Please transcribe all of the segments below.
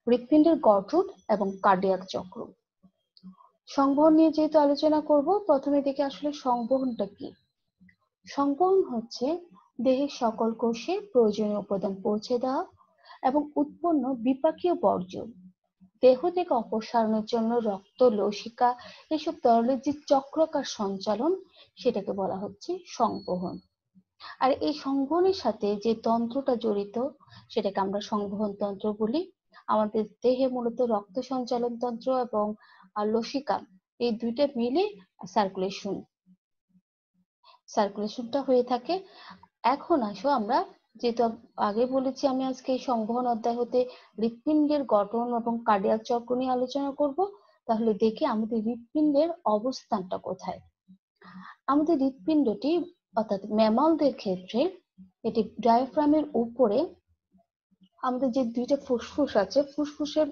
হৃৎপিণ্ডের গঠন এবং কার্ডিয়াক চক্র। সংবহন নিয়ে যেহেতু আলোচনা করব, প্রথমে দেখে আসলে সংবহনটা কি। সংবহন হচ্ছে দেহের সকল কোষে প্রয়োজনীয় উপাদান পৌঁছে দেওয়া এবং উৎপন্ন বিপাকীয় বর্জ্য দেহ থেকে অপসারণের জন্য রক্ত, লসিকা এসব তরলের যে চক্রাকার সঞ্চালন, সেটাকে বলা হচ্ছে সংবহন। আর এই সংবহনের সাথে যে তন্ত্রটা জড়িত, সেটাকে আমরা সংবহন তন্ত্র বলি। আমাদের দেহে মূলত রক্ত সঞ্চালন তন্ত্র এবং লসিকা, এই দুইটা মিলে সার্কুলেশনটা হয়ে থাকে। এখন আসো আমরা, যেহেতু আগে বলেছি আমি আজকে এই সংবহন অধ্যায় হতে হৃৎপিণ্ডের গঠন এবং কার্ডিয়াক চক্র নিয়ে আলোচনা করব, তাহলে দেখি আমাদের হৃৎপিণ্ডের অবস্থানটা কোথায়। আমাদের হৃৎপিণ্ডটি অর্থাৎ ম্যামালদের ক্ষেত্রে এটি ডায়াফ্রামের উপরে আমাদের যে দুইটা ফুসফুস আছে, ফুসফুসের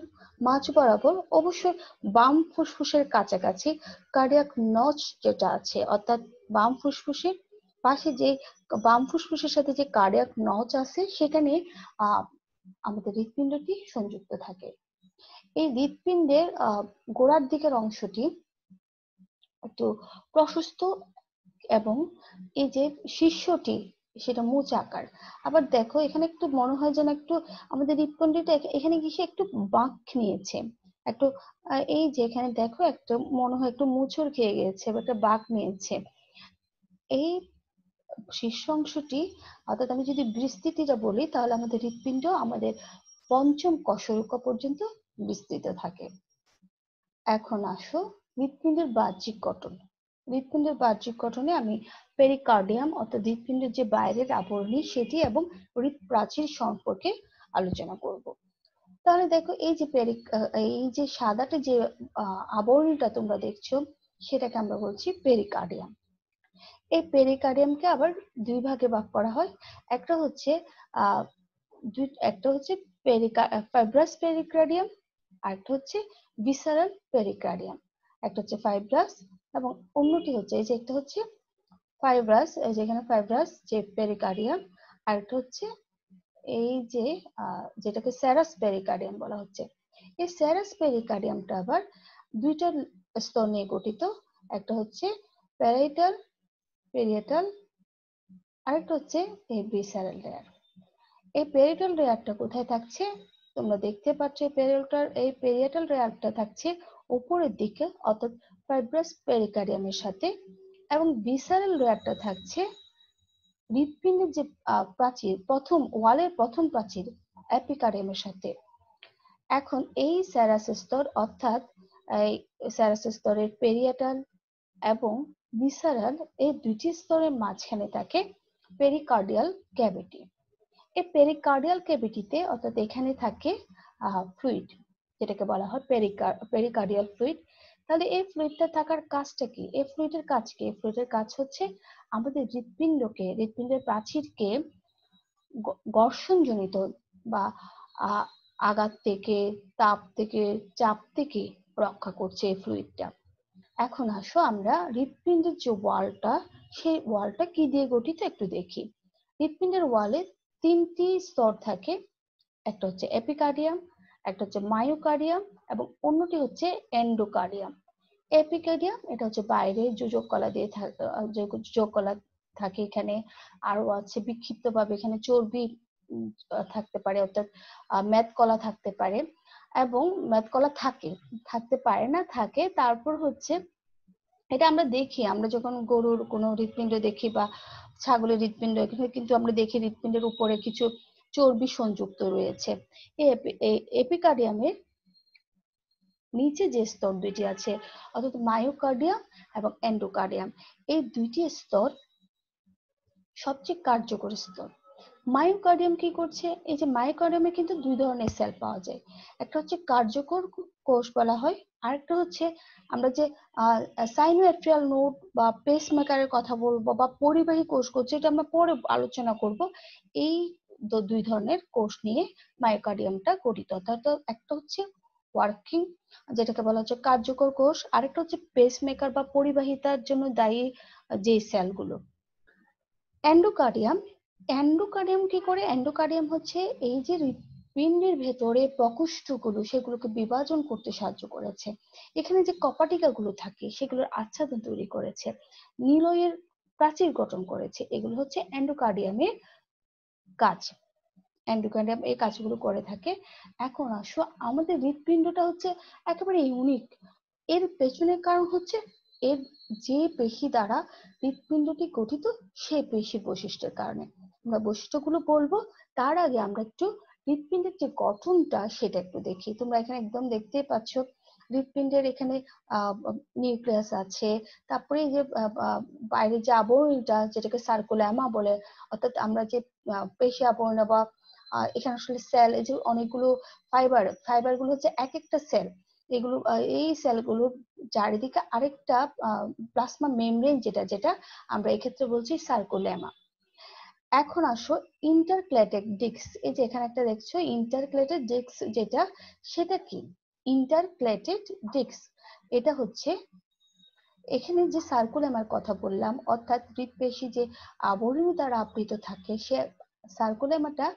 মাঝ বরাবর, অবশ্যই বাম ফুসফুসের কাছাকাছি কার্ডিয়াক নচ যেটা আছে, অর্থাৎ বাম ফুসফুসের পাশে যে বাম ফুসফুসের সাথে যে কার্ডিয়াক নচ আছে, সেখানে আমাদের হৃৎপিণ্ডটি সংযুক্ত থাকে। এই হৃৎপিণ্ডের গোড়ার দিকের অংশটি একটু প্রশস্ত এবং এই যে শীর্ষটি সেটা মুচ আকার। আবার দেখো এখানে একটু মনে হয় যেন একটু আমাদের হৃৎপিণ্ডটা এখানে গিয়ে একটু বাঁক নিয়েছে, একটু এই যে এখানে দেখো একটু মনে হয় একটু মুচড় খেয়ে গেছে বা একটা বাঁক নিয়েছে। এই শীর্ষ অংশটি, অর্থাৎ আমি যদি বিস্তৃতিটা বলি, তাহলে আমাদের হৃৎপিণ্ড আমাদের পঞ্চম কশরুকা পর্যন্ত বিস্তৃত থাকে। এখন আসো হৃৎপিণ্ডের বাহ্যিক গঠন। হৃৎপিণ্ডের বাহ্যিক গঠনে আমি পেরিকার্ডিয়াম অর্থাৎ হৃৎপিণ্ডের যে বাইরের আবরণী সেটি এবং হৃৎপ্রাচীর সম্পর্কে আলোচনা করব। তাহলে দেখো এই যে সাদাটে যে আবরণীটা তোমরা দেখছো, সেটাকে আমরা বলছি পেরিকার্ডিয়াম। এই পেরিকার্ডিয়ামকে আবার দুই ভাগে ভাগ করা হয়। একটা হচ্ছে ফাইব্রাস পেরিকার্ডিয়াম, আর একটা হচ্ছে ভিসারাল পেরিকার্ডিয়াম। একটা হচ্ছে ফাইব্রাস এবং অন্যটি হচ্ছে এই যে একটা হচ্ছে ফাইব্রাস, যেখানে ফাইব্রাস যে পেরিকার্ডিয়াম, আর একটা হচ্ছে এই যে যেটাকে স্যারাস পেরিকার্ডিয়াম বলা হচ্ছে। এই স্যারাস পেরিকার্ডিয়ামটা আবার দুইটা স্তর নিয়ে গঠিত। একটা হচ্ছে প্যারাইটাল, পেরিয়েটাল, আরেকটা হচ্ছে এই ভিসারাল লেয়ার। এই পেরিয়েটাল লেয়ারটা কোথায় থাকছে? তোমরা দেখতে পাচ্ছ এই পেরিয়েটাল লেয়ারটা থাকছে উপরের দিকে, অর্থাৎ ফাইব্রাস পেরিকার্ডিয়ামের সাথে, এবং ভিসারাল লেয়ারটা থাকছে হৃৎপিণ্ডের যে প্রাচীর, ওয়ালের প্রথম প্রাচীর এপিকার্ডিয়ামের সাথে। এখন এই স্যারাস স্তর, অর্থাৎ এই স্যারাস স্তরের পেরিয়েটাল এবং ভিসারাল, এই দুইটি স্তরের মাঝখানে থাকে পেরিকার্ডিয়াল ক্যাভিটি। এই পেরিকার্ডিয়াল ক্যাভিটিতে, অর্থাৎ এখানে থাকে ফ্লুইড, যেটাকে বলা হয় পেরিকার্ডিয়াল ফ্লুইড। তাহলে এই ফ্লুইডটা থাকার কাজটা কি? এই ফ্লুইডের কাজ কি? এই ফ্লুইডের কাজ হচ্ছে আমাদের হৃৎপিণ্ডের প্রাচীরকে ঘর্ষণজনিত বা আঘাত থেকে, তাপ থেকে, চাপ থেকে রক্ষা করছে এই ফ্লুইডটা। এখন আসো আমরা হৃৎপিণ্ডের যে ওয়ালটা, সেই ওয়ালটা কি দিয়ে গঠিত একটু দেখি। হৃৎপিণ্ডের ওয়ালে তিনটি স্তর থাকে। একটা হচ্ছে এপিকার্ডিয়াম, একটা হচ্ছে মায়োকার্ডিয়াম এবং অন্যটি হচ্ছে এন্ডোকার্ডিয়াম। এপিকার্ডিয়াম এটা হচ্ছে বাইরে যোজক কলা দিয়ে যোজক কলা থাকে এখানে। আরো আছে বিক্ষিপ্ত ভাবে এখানে চর্বি থাকতে পারে, অর্থাৎ মেদ কলা থাকতে পারে, এবং মেদ কলা থাকতে পারে না, থাকে। তারপর হচ্ছে এটা আমরা দেখি, আমরা যখন গরুর কোনো হৃৎপিণ্ড দেখি বা ছাগলের হৃৎপিণ্ড, এখানে কিন্তু আমরা দেখি হৃৎপিণ্ডের উপরে কিছু চর্বি সংযুক্ত রয়েছে। এই এপিকার্ডিয়ামের নিচে যে স্তর দুইটি আছে, অর্থাৎ মায়োকার্ডিয়াম এবং এন্ডোকার্ডিয়াম, এই দুইটি স্তর সবচেয়ে কার্যকর স্তর। মায়োকার্ডিয়াম কি করছে? এই যে মায়োকার্ডিয়ামে কিন্তু দুই ধরনের সেল পাওয়া যায়। একটা হচ্ছে কার্যকর কোষ বলা হয়, আরেকটা হচ্ছে আমরা যে সাইনোএট্রিয়াল নোড বা পেসমেকারের কথা বলবো বা পরিবাহী কোষ, যেটা আমরা পরে আলোচনা করব। এই দুই ধরনের কোষ নিয়ে মায়োকার্ডিয়ামটা গঠিত। অর্থাৎ একটা হচ্ছে ওয়ার্কিং, যেটাকে বলা হচ্ছে কার্যকর কোষ, আরেকটা হচ্ছে পেসমেকার বা পরিবাহিতার জন্য দায়ী যে সেলগুলো। এন্ডোকার্ডিয়াম কি করে? এন্ডোকার্ডিয়াম হচ্ছে এই যে হৃৎপিণ্ডের ভেতরে প্রকোষ্ঠগুলো সেগুলোকে বিভাজন করতে সাহায্য করেছে। এখানে যে কপাটিকাগুলো থাকে সেগুলোর আচ্ছাদন তৈরি করেছে, নিলয়ের প্রাচীর গঠন করেছে। এগুলো হচ্ছে এন্ডোকার্ডিয়ামের কাজ। এন্ডোকার্ডিয়াম এই কাজগুলো করে থাকে। এখন আসো, আমাদের হৃৎপিণ্ডটা হচ্ছে একেবারে ইউনিক। এর পেছনের কারণ হচ্ছে এর যে পেশি দ্বারা হৃৎপিণ্ডটি গঠিত সেই পেশির বৈশিষ্ট্যের কারণে। আমরা বৈশিষ্ট্যগুলো বলবো, তার আগে আমরা একটু হৃৎপিণ্ডের যে গঠনটা সেটা একটু দেখি। তোমরা এখানে একদম দেখতেই পাচ্ছ হৃৎপিণ্ডের এখানে নিউক্লিয়াস আছে, তারপরে এই যে বাইরে যে আবরণীটা যেটাকে সার্কুলামা বলে, অর্থাৎ আমরা যে পেশি আবরণ বা এখানে আসলে সেল, এই যে অনেকগুলো ফাইবার গুলো হচ্ছে এক একটা সেল, এগুলো এই সেলগুলোর চারিদিকে আরেকটা প্লাজমা মেমব্রেন যেটা যেটা আমরা এক্ষেত্রে বলছি সার্কুলামা। এখন আসো ইন্টারক্লেটেড ডিস্ক, এই যে এখানে একটা দেখছো ইন্টারক্লেটেড ডিস্ক যেটা, সেটা কি? ইন্টারক্লেটেড ডিস্ক এটা হচ্ছে এখানে যে সার্কুলামার কথা বললাম, অর্থাৎ হৃৎপেশি যে আবরণী দ্বারা আবৃত থাকে, সে সার্কুলামাটা,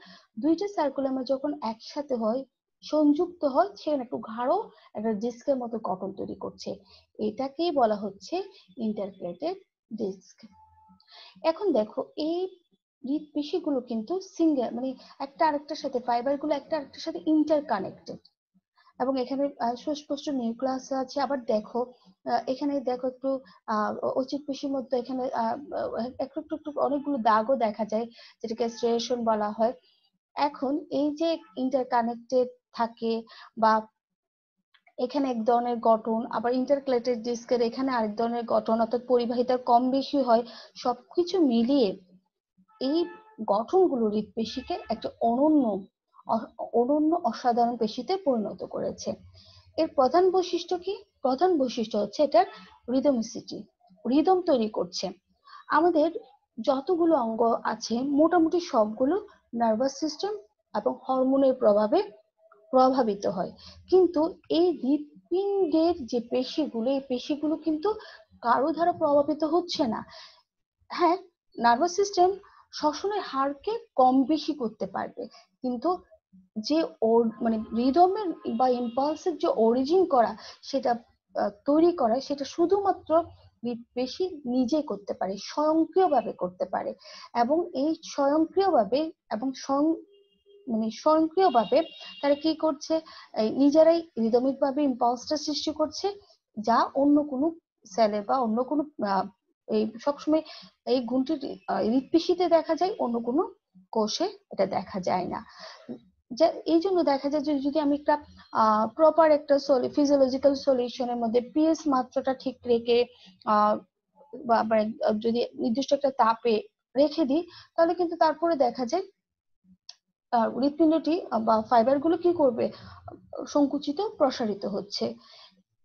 দুইটা সার্কুলামা যখন একসাথে হয়, সংযুক্ত হয়, সেখানে একটু গাঢ় একটা ডিস্কের মতো গঠন তৈরি করছে। এটাকেই বলা হচ্ছে ইন্টারক্লেটেড ডিস্ক। এখন দেখো এই হৃৎপেশিগুলো কিন্তু সিঙ্গেল, মানে একটা আরেকটার সাথে, ফাইবার গুলো একটা আরেকটার সাথে ইন্টারকানেক্টেড, এবং এখানে সুস্পষ্ট নিউক্লিয়াস আছে। আবার দেখো এখানে দেখো একটু অচিত পেশির মধ্যে এখানে একটু একটু একটু অনেকগুলো দাগও দেখা যায়, যেটাকে স্ট্রিয়েশন বলা হয়। এখন এই যে ইন্টারকানেক্টেড থাকে, বা এখানে এক ধরনের গঠন, আবার ইন্টারক্লেটেড ডিস্কের এখানে আরেক ধরনের গঠন, অর্থাৎ পরিবাহিতা কম বেশি হয়, সবকিছু মিলিয়ে এই গঠনগুলো হৃৎপেশিকে একটা অনন্য অসাধারণ পেশিতে পরিণত করেছে। এর প্রধান বৈশিষ্ট্য কি? প্রধান বৈশিষ্ট্য হচ্ছে এটার রিদমিসিটি, রিদম তৈরি করছে। আমাদের যতগুলো অঙ্গ আছে মোটামুটি সবগুলো নার্ভাস সিস্টেম এবং হরমোনের প্রভাবে প্রভাবিত হয়, কিন্তু এই হৃৎপিণ্ডের যে পেশিগুলো, এই পেশিগুলো কিন্তু কারো দ্বারা প্রভাবিত হচ্ছে না। হ্যাঁ, নার্ভাস সিস্টেম শ্বসনের হারকে কম বেশি করতে পারবে, কিন্তু যে মানে রিদমের বা ইম্পালসের যে অরিজিন করা, সেটা তৈরি করা, সেটা শুধুমাত্র পেশি নিজে করতে পারে, স্বয়ংক্রিয়ভাবে করতে পারে। এবং এই স্বয়ংক্রিয়ভাবে এবং মানে স্বয়ংক্রিয়ভাবে তারা কি করছে, নিজেরাই রিদমিক ভাবে ইম্পালসটা সৃষ্টি করছে, যা অন্য কোনো সেলে বা অন্য কোনো এই সবসময় এই গুণটি হৃৎপিণ্ডিতে দেখা যায়, অন্য কোনো কোষে এটা দেখা যায় না। এই জন্য দেখা যায় যে যদি আমি একটা প্রপার একটা ফিজিওলজিক্যাল সলিউশনের মধ্যে পিএইচ মাত্রাটা ঠিক রেখে বা যদি নির্দিষ্ট একটা তাপে রেখে দিই, তাহলে কিন্তু তারপরে দেখা যায় হৃৎপিণ্ডটি বা ফাইবার গুলো কি করবে, সংকুচিত প্রসারিত হচ্ছে।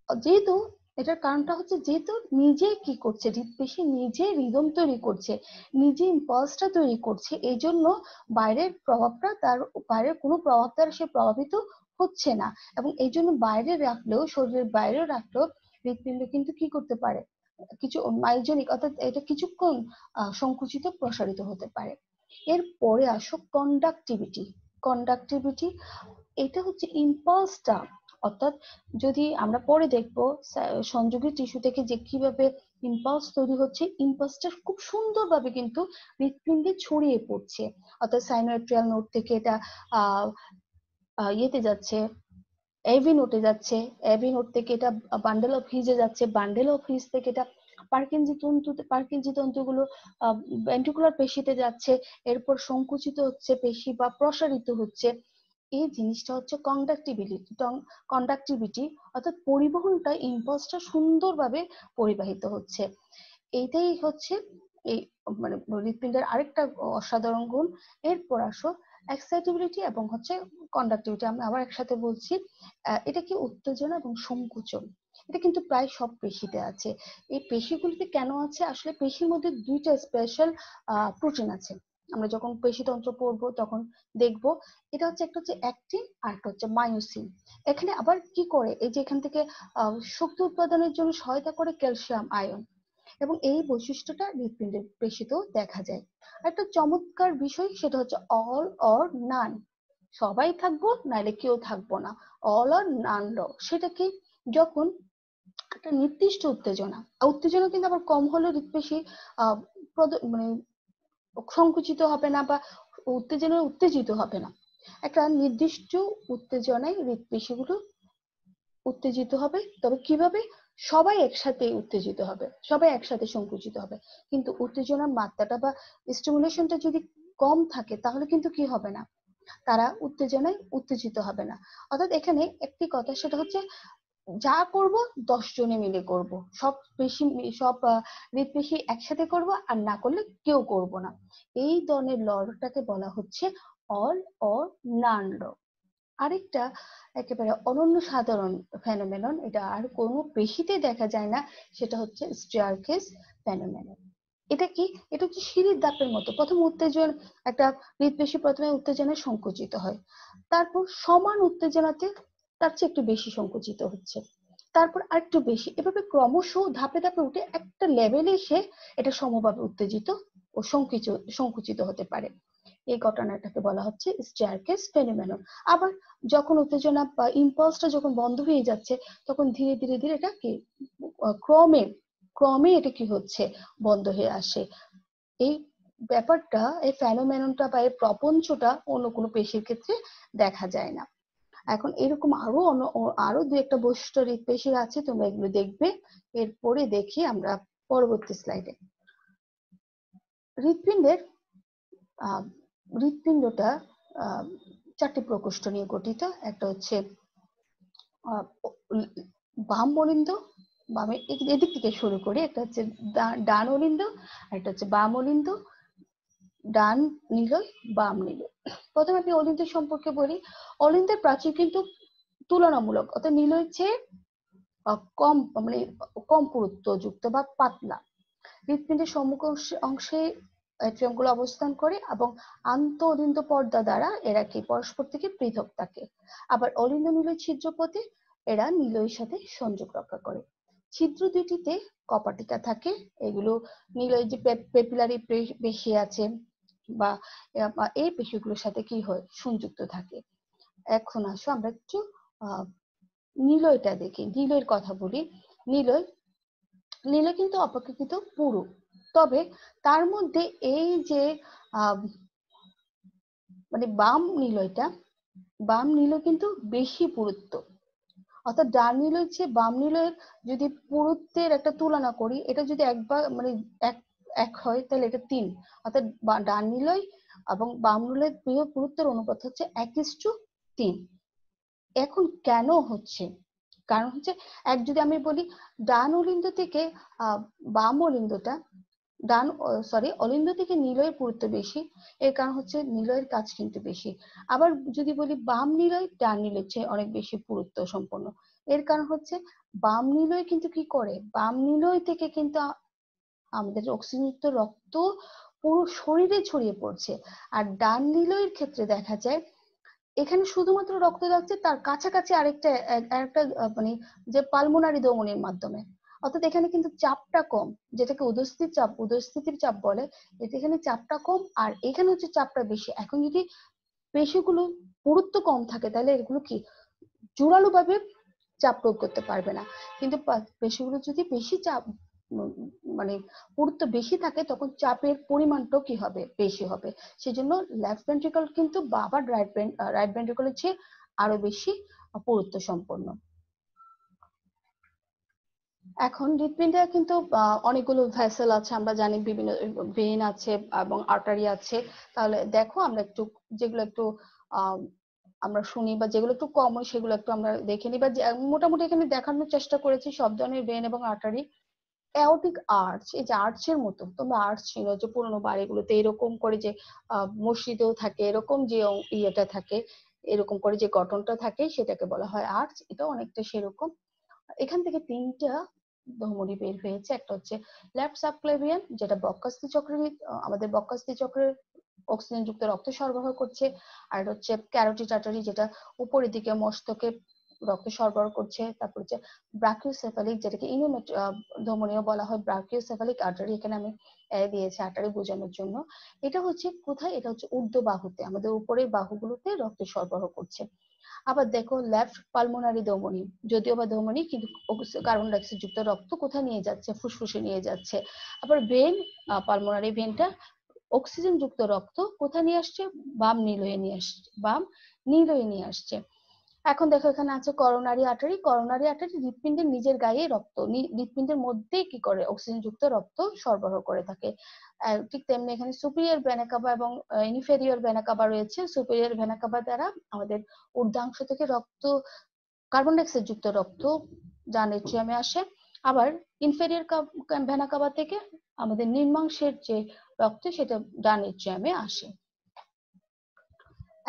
যেহেতু এটার কারণটা হচ্ছে, যেহেতু নিজে কি করছে, হৃৎপেশি নিজে রিদম তৈরি করছে, নিজে ইম্পালসটা তৈরি করছে, এই জন্য বাইরের প্রভাবটা তার, বাইরের কোনো প্রভাব দ্বারা সে প্রভাবিত হচ্ছে না। এবং এই জন্য বাইরে রাখলেও, শরীরের বাইরে রাখলেও হৃৎপিণ্ড কিন্তু কি করতে পারে, কিছু মাইজনিক, অর্থাৎ এটা কিছুক্ষণ সংকুচিত প্রসারিত হতে পারে। এরপরে আসো কন্ডাক্টিভিটি। কন্ডাক্টিভিটি এটা হচ্ছে ইম্পালসটা, অর্থাৎ যদি আমরা পরে দেখবো সংযোগী টিস্যু থেকে যে কিভাবে ইম্পালস তৈরি হচ্ছে, ইম্পালসটা খুব সুন্দরভাবে কিন্তু হৃৎপিণ্ডে ছড়িয়ে পড়ছে। অর্থাৎ সাইনোয়াট্রিয়াল নোড থেকে এটা ইয়েতে যাচ্ছে, এভি নোটে যাচ্ছে, এভি নোট থেকে এটা বান্ডেল অফ হিজে যাচ্ছে, বান্ডেল অফ হিজ থেকে এটা পার্কিনজি তন্তুগুলো ভেন্ট্রিকুলার পেশিতে যাচ্ছে, এরপর সংকুচিত হচ্ছে পেশি বা প্রসারিত হচ্ছে। এই জিনিসটা হচ্ছে কন্ডাক্টিভিটি, অর্থাৎ পরিবহনটা, ইম্পালসটা সুন্দরভাবে পরিবাহিত হচ্ছে। এইটাই হচ্ছে এই মানে হৃৎপিণ্ডের আরেকটা অসাধারণ গুণ। এরপর আসো এক্সাইটেবিলিটি এবং হচ্ছে কন্ডাক্টিভিটি, আমি আবার একসাথে বলছি। এটা কি উত্তেজনা এবং সংকুচন, এটা কিন্তু প্রায় সব পেশিতে আছে। এই পেশিগুলিতে কেন আছে? আসলে পেশির মধ্যে দুইটা স্পেশাল প্রোটিন আছে, আমরা যখন পেশিতন্ত্র পড়বো তখন দেখবো। এটা হচ্ছে, একটা হচ্ছে অ্যাক্টিন আর একটা হচ্ছে মায়োসিন। এখানে আবার কি করে, এই যে এখান থেকে শক্তি উৎপাদনের জন্য সহায়তা করে ক্যালসিয়াম আয়ন, এবং এই বৈশিষ্ট্যটা হৃৎপিণ্ডের পেশিতেও দেখা যায়। একটা চমৎকার বিষয় সেটা হচ্ছে অল অর নান। সবাই থাকবো নাহলে কেউ থাকবো না, অল আর নান ল। সেটা কি, যখন একটা নির্দিষ্ট উত্তেজনা, উত্তেজনা কিন্তু আবার কম হলে হৃদপেশি মানে সংকুচিত হবে না বা উত্তেজিত হবে না। একটা নির্দিষ্ট উত্তেজনায় হৃদপেশিগুলো উত্তেজিত হবে, তবে কিভাবে, সবাই একসাথে উত্তেজিত হবে, সবাই একসাথে সংকুচিত হবে। কিন্তু উত্তেজনার মাত্রাটা বা স্টিমুলেশনটা যদি কম থাকে তাহলে কিন্তু কি হবে না, তারা উত্তেজনায় উত্তেজিত হবে না। অর্থাৎ এখানে একটি কথা, সেটা হচ্ছে যা করব 10 জনে মিলে করব, সব হৃদপেশি একসাথে করব, আর না করলে কেউ করব না। এই ধরনের লটাকে বলা হচ্ছে অল অর নান ল। আরেকটা একেবারে অনন্য সাধারণ ফেনোমেনন, এটা আর কোনো পেশিতে দেখা যায় না, সেটা হচ্ছে স্টেয়ারকেস ফেনোমেনন। এটা কি, এটা হচ্ছে সিঁড়ির ধাপের মতো। প্রথম উত্তেজন, একটা হৃদপেশি প্রথমে উত্তেজনায় সংকুচিত হয়, তারপর সমান উত্তেজনাতে তার চেয়ে একটু বেশি সংকুচিত হচ্ছে, তারপর আরেকটু বেশি, এভাবে ক্রমশ ধাপে ধাপে উঠে একটা লেভেলে এসে এটা সমভাবে উত্তেজিত ও সংকুচিত হতে পারে। এই ঘটনাটাকে বলা হচ্ছে স্টেয়ারকেস ফেনোমেনন। আবার যখন উত্তেজনা বা ইম্পালসটা যখন বন্ধ হয়ে যাচ্ছে, তখন ধীরে ধীরে ধীরে এটা কি ক্রমে ক্রমে এটা কি হচ্ছে, বন্ধ হয়ে আসে। এই ব্যাপারটা, এই ফেনোমেননটা বা এই প্রপঞ্চটা অন্য কোনো পেশির ক্ষেত্রে দেখা যায় না। এখন এরকম আরো দু একটা বৈশিষ্ট্য হৃদপেশির আছে, তোমরা এগুলো দেখবে। এরপরে দেখি আমরা পরবর্তী স্লাইডে। হৃদপিণ্ডের হৃদপিণ্ডটা চারটি প্রকোষ্ঠ নিয়ে গঠিত। একটা হচ্ছে বাম অলিন্দ, বামে এদিক থেকে শুরু করে, একটা হচ্ছে ডান অলিন্দ, একটা হচ্ছে বাম অলিন্দ, ডান নিলয়, বাম নিলয়। প্রথমে আমি অলিন্দ সম্পর্কে বলি। অলিন্দের প্রাচীর কিন্তু তুলনামূলক, অর্থাৎ নিলয়ের চেয়ে কম, মানে কম পুরুত্ব যুক্ত বা পাতলা। হৃদপিণ্ডের সম্মুখ অংশে এট্রিয়ামগুলো অবস্থান করে এবং আন্ত অলিন্দ পর্দা দ্বারা এরা কি পরস্পর থেকে পৃথক থাকে। আবার অলিন্দ নিলয় ছিদ্রপথে এরা নিলয়ের সাথে সংযোগ রক্ষা করে। ছিদ্র দুটিতে কপাটিকা থাকে, এগুলো নিলয়ের যে পেপিলারি পেশি আছে বা এই পেশিগুলোর সাথে কি হয়, সংযুক্ত থাকে। এখন আসো আমরা একটু নিলয়টা দেখি, নিলয়ের কথা বলি। নিলয় নিলয় কিন্তু অপেক্ষাকৃত পুরু, তবে তার মধ্যে এই যে মানে বাম নিলয় কিন্তু বেশি পুরুত্ব। অর্থাৎ ডান নিলয়ের চেয়ে বাম নিলয়ের যদি পুরুত্বের একটা তুলনা করি, এটা যদি একবার মানে এক হয় তাহলে এটা 3। অর্থাৎ ডান নিলয় এবং বাম নিলয়ের পুরুত্বের অনুপাত হচ্ছে 1:3। এখন কেন হচ্ছে, কারণ হচ্ছে যদি আমি বলি ডান অলিন্দ থেকে বাম অলিন্দটা, অলিন্দ থেকে নিলয়ের পুরুত্ব বেশি, এর কারণ হচ্ছে নিলয়ের কাজ কিন্তু বেশি। আবার যদি বলি বাম নিলয় ডান নিলয়ের চেয়ে অনেক বেশি পুরুত্ব সম্পন্ন, এর কারণ হচ্ছে বাম নিলয় কিন্তু কি করে, বাম নিলয় থেকে কিন্তু আমাদের অক্সিজেনযুক্ত রক্ত পুরো শরীরে ছড়িয়ে পড়ছে। আর ডান নিলয়ের ক্ষেত্রে দেখা যায় এখানে শুধুমাত্র রক্ত যাচ্ছে, তার কাছাকাছি আরেকটা মানে যে পালমোনারি ধমনির মাধ্যমে। অর্থাৎ এখানে কিন্তু চাপটা কম, যেটাকে উদস্থিতির চাপ বলে, এখানে চাপটা কম আর এখানে হচ্ছে চাপটা বেশি। এখন যদি পেশিগুলো পুরুত্ব কম থাকে তাহলে এগুলো কি জোরালো ভাবে চাপ প্রয়োগ করতে পারবে না। কিন্তু পেশিগুলো যদি বেশি চাপ মানে পুরুত্ব বেশি থাকে, তখন চাপের পরিমাণটাও কি হবে, বেশি হবে। সেজন্য লেফট ভেন্ট্রিকল কিন্তু আবার রাইট ভেন্ট্রিকলের চেয়ে আরো বেশি পুরুত্ব সম্পন্ন। এখন হৃদপিণ্ডে কিন্তু অনেকগুলো ভেসেল আছে, আমরা জানি বিভিন্ন ভেইন আছে এবং আর্টারি আছে। তাহলে দেখো আমরা একটু যেগুলো একটু আমরা শুনি বা যেগুলো একটু কমন সেগুলো একটু আমরা দেখে নিই, বা মোটামুটি এখানে দেখানোর চেষ্টা করেছি সব ধরনের ভেইন এবং আর্টারি। অ্যাওর্টিক আর্চ, এই যে আর্চের মতো, তোমরা আর্চ চিনো যে পুরোনো বাড়িগুলোতে এরকম করে যে মসজিদেও থাকে এরকম যে ইয়েটা থাকে, এরকম করে যে গঠনটা থাকে সেটাকে বলা হয় আর্চ। এটা অনেকটা সেরকম। এখান থেকে 3টা ধমনী বের হয়েছে। একটা হচ্ছে লেফট সাবক্লেভিয়ান, যেটা বক্কাস্থি চক্রের আমাদের বক্কাস্থি চক্রের অক্সিজেন যুক্ত রক্ত সরবরাহ করছে। আর হচ্ছে ক্যারোটিড আর্টারি, যেটা উপরের দিকে মস্তকে রক্ত সরবরাহ করছে। তারপর হচ্ছে ব্রাকিওসেফালিক, যেটাকে ধমনীয় বলা হয়, ব্রাকিওসেফালিক আর্টারি, এখানে আমি দিয়েছি আর্টারি বোঝানোর জন্য। এটা হচ্ছে কোথায়? এটা হচ্ছে ঊর্ধ্ব বাহুতে, আমাদের উপরের বাহুগুলোতে রক্ত সরবরাহ করছে। আবার দেখো লেফট পালমোনারি ধমনী, যদিও বা ধমনী, কিন্তু কার্বন ডাইঅক্সাইড যুক্ত রক্ত কোথায় নিয়ে যাচ্ছে? ফুসফুসে নিয়ে যাচ্ছে। আবার ভেন, পালমোনারি ভেনটা অক্সিজেন যুক্ত রক্ত কোথায় নিয়ে আসছে? বাম নীলয়ে নিয়ে আসছে, বাম নীলয়ে নিয়ে আসছে। এখন দেখো এখানে আছে করোনারি আর্টারি। করোনারি আর্টারি হৃৎপিণ্ডের নিজের গায়ে রক্ত, হৃৎপিণ্ডের মধ্যেই কি করে? অক্সিজেন যুক্ত রক্ত সরবরাহ করে থাকে। ঠিক তেমনি এখানে সুপিরিয়র ভেনা কাভা এবং ইনফেরিয়র ভেনা কাভা রয়েছে। সুপিরিয়র ভেনা কাভা দ্বারা আমাদের ঊর্ধ্বাংশ থেকে রক্ত, কার্বন ডাইঅক্সাইড যুক্ত রক্ত ডান এট্রিয়ামে আসে। আবার ইনফেরিয়র ভেনা কাভা থেকে আমাদের নিম্নাংশের যে রক্ত, সেটা ডান এট্রিয়ামে আসে।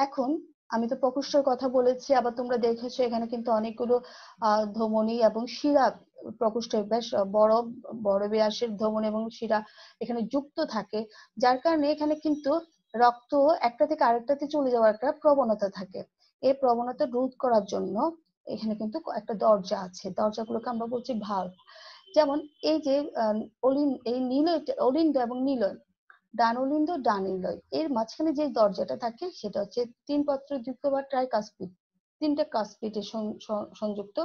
এখন আমি তো প্রকোষ্ঠের কথা বলেছি, আবার তোমরা দেখেছো এখানে কিন্তু অনেকগুলো ধমনী এবং শিরা প্রকোষ্ঠের বেশ বড় বড় ব্যাসের ধমনী এবং শিরা এখানে যুক্ত থাকে, যার কারণে এখানে কিন্তু রক্ত একটা থেকে আরেকটাতে চলে যাওয়ার একটা প্রবণতা থাকে। এই প্রবণতা রোধ করার জন্য এখানে কিন্তু একটা দরজা আছে, দরজাগুলোকে আমরা বলছি ভালভ। যেমন এই যে এই অলিন্দ এবং নীলয়, ডান অলিন্দ ডান নীলয়, এর মাঝখানে যে দরজাটা থাকে সেটা হচ্ছে তিন পত্র যুক্ত বা ট্রাইকাসপিড, তিনটা কাসপিডে সংযুক্ত,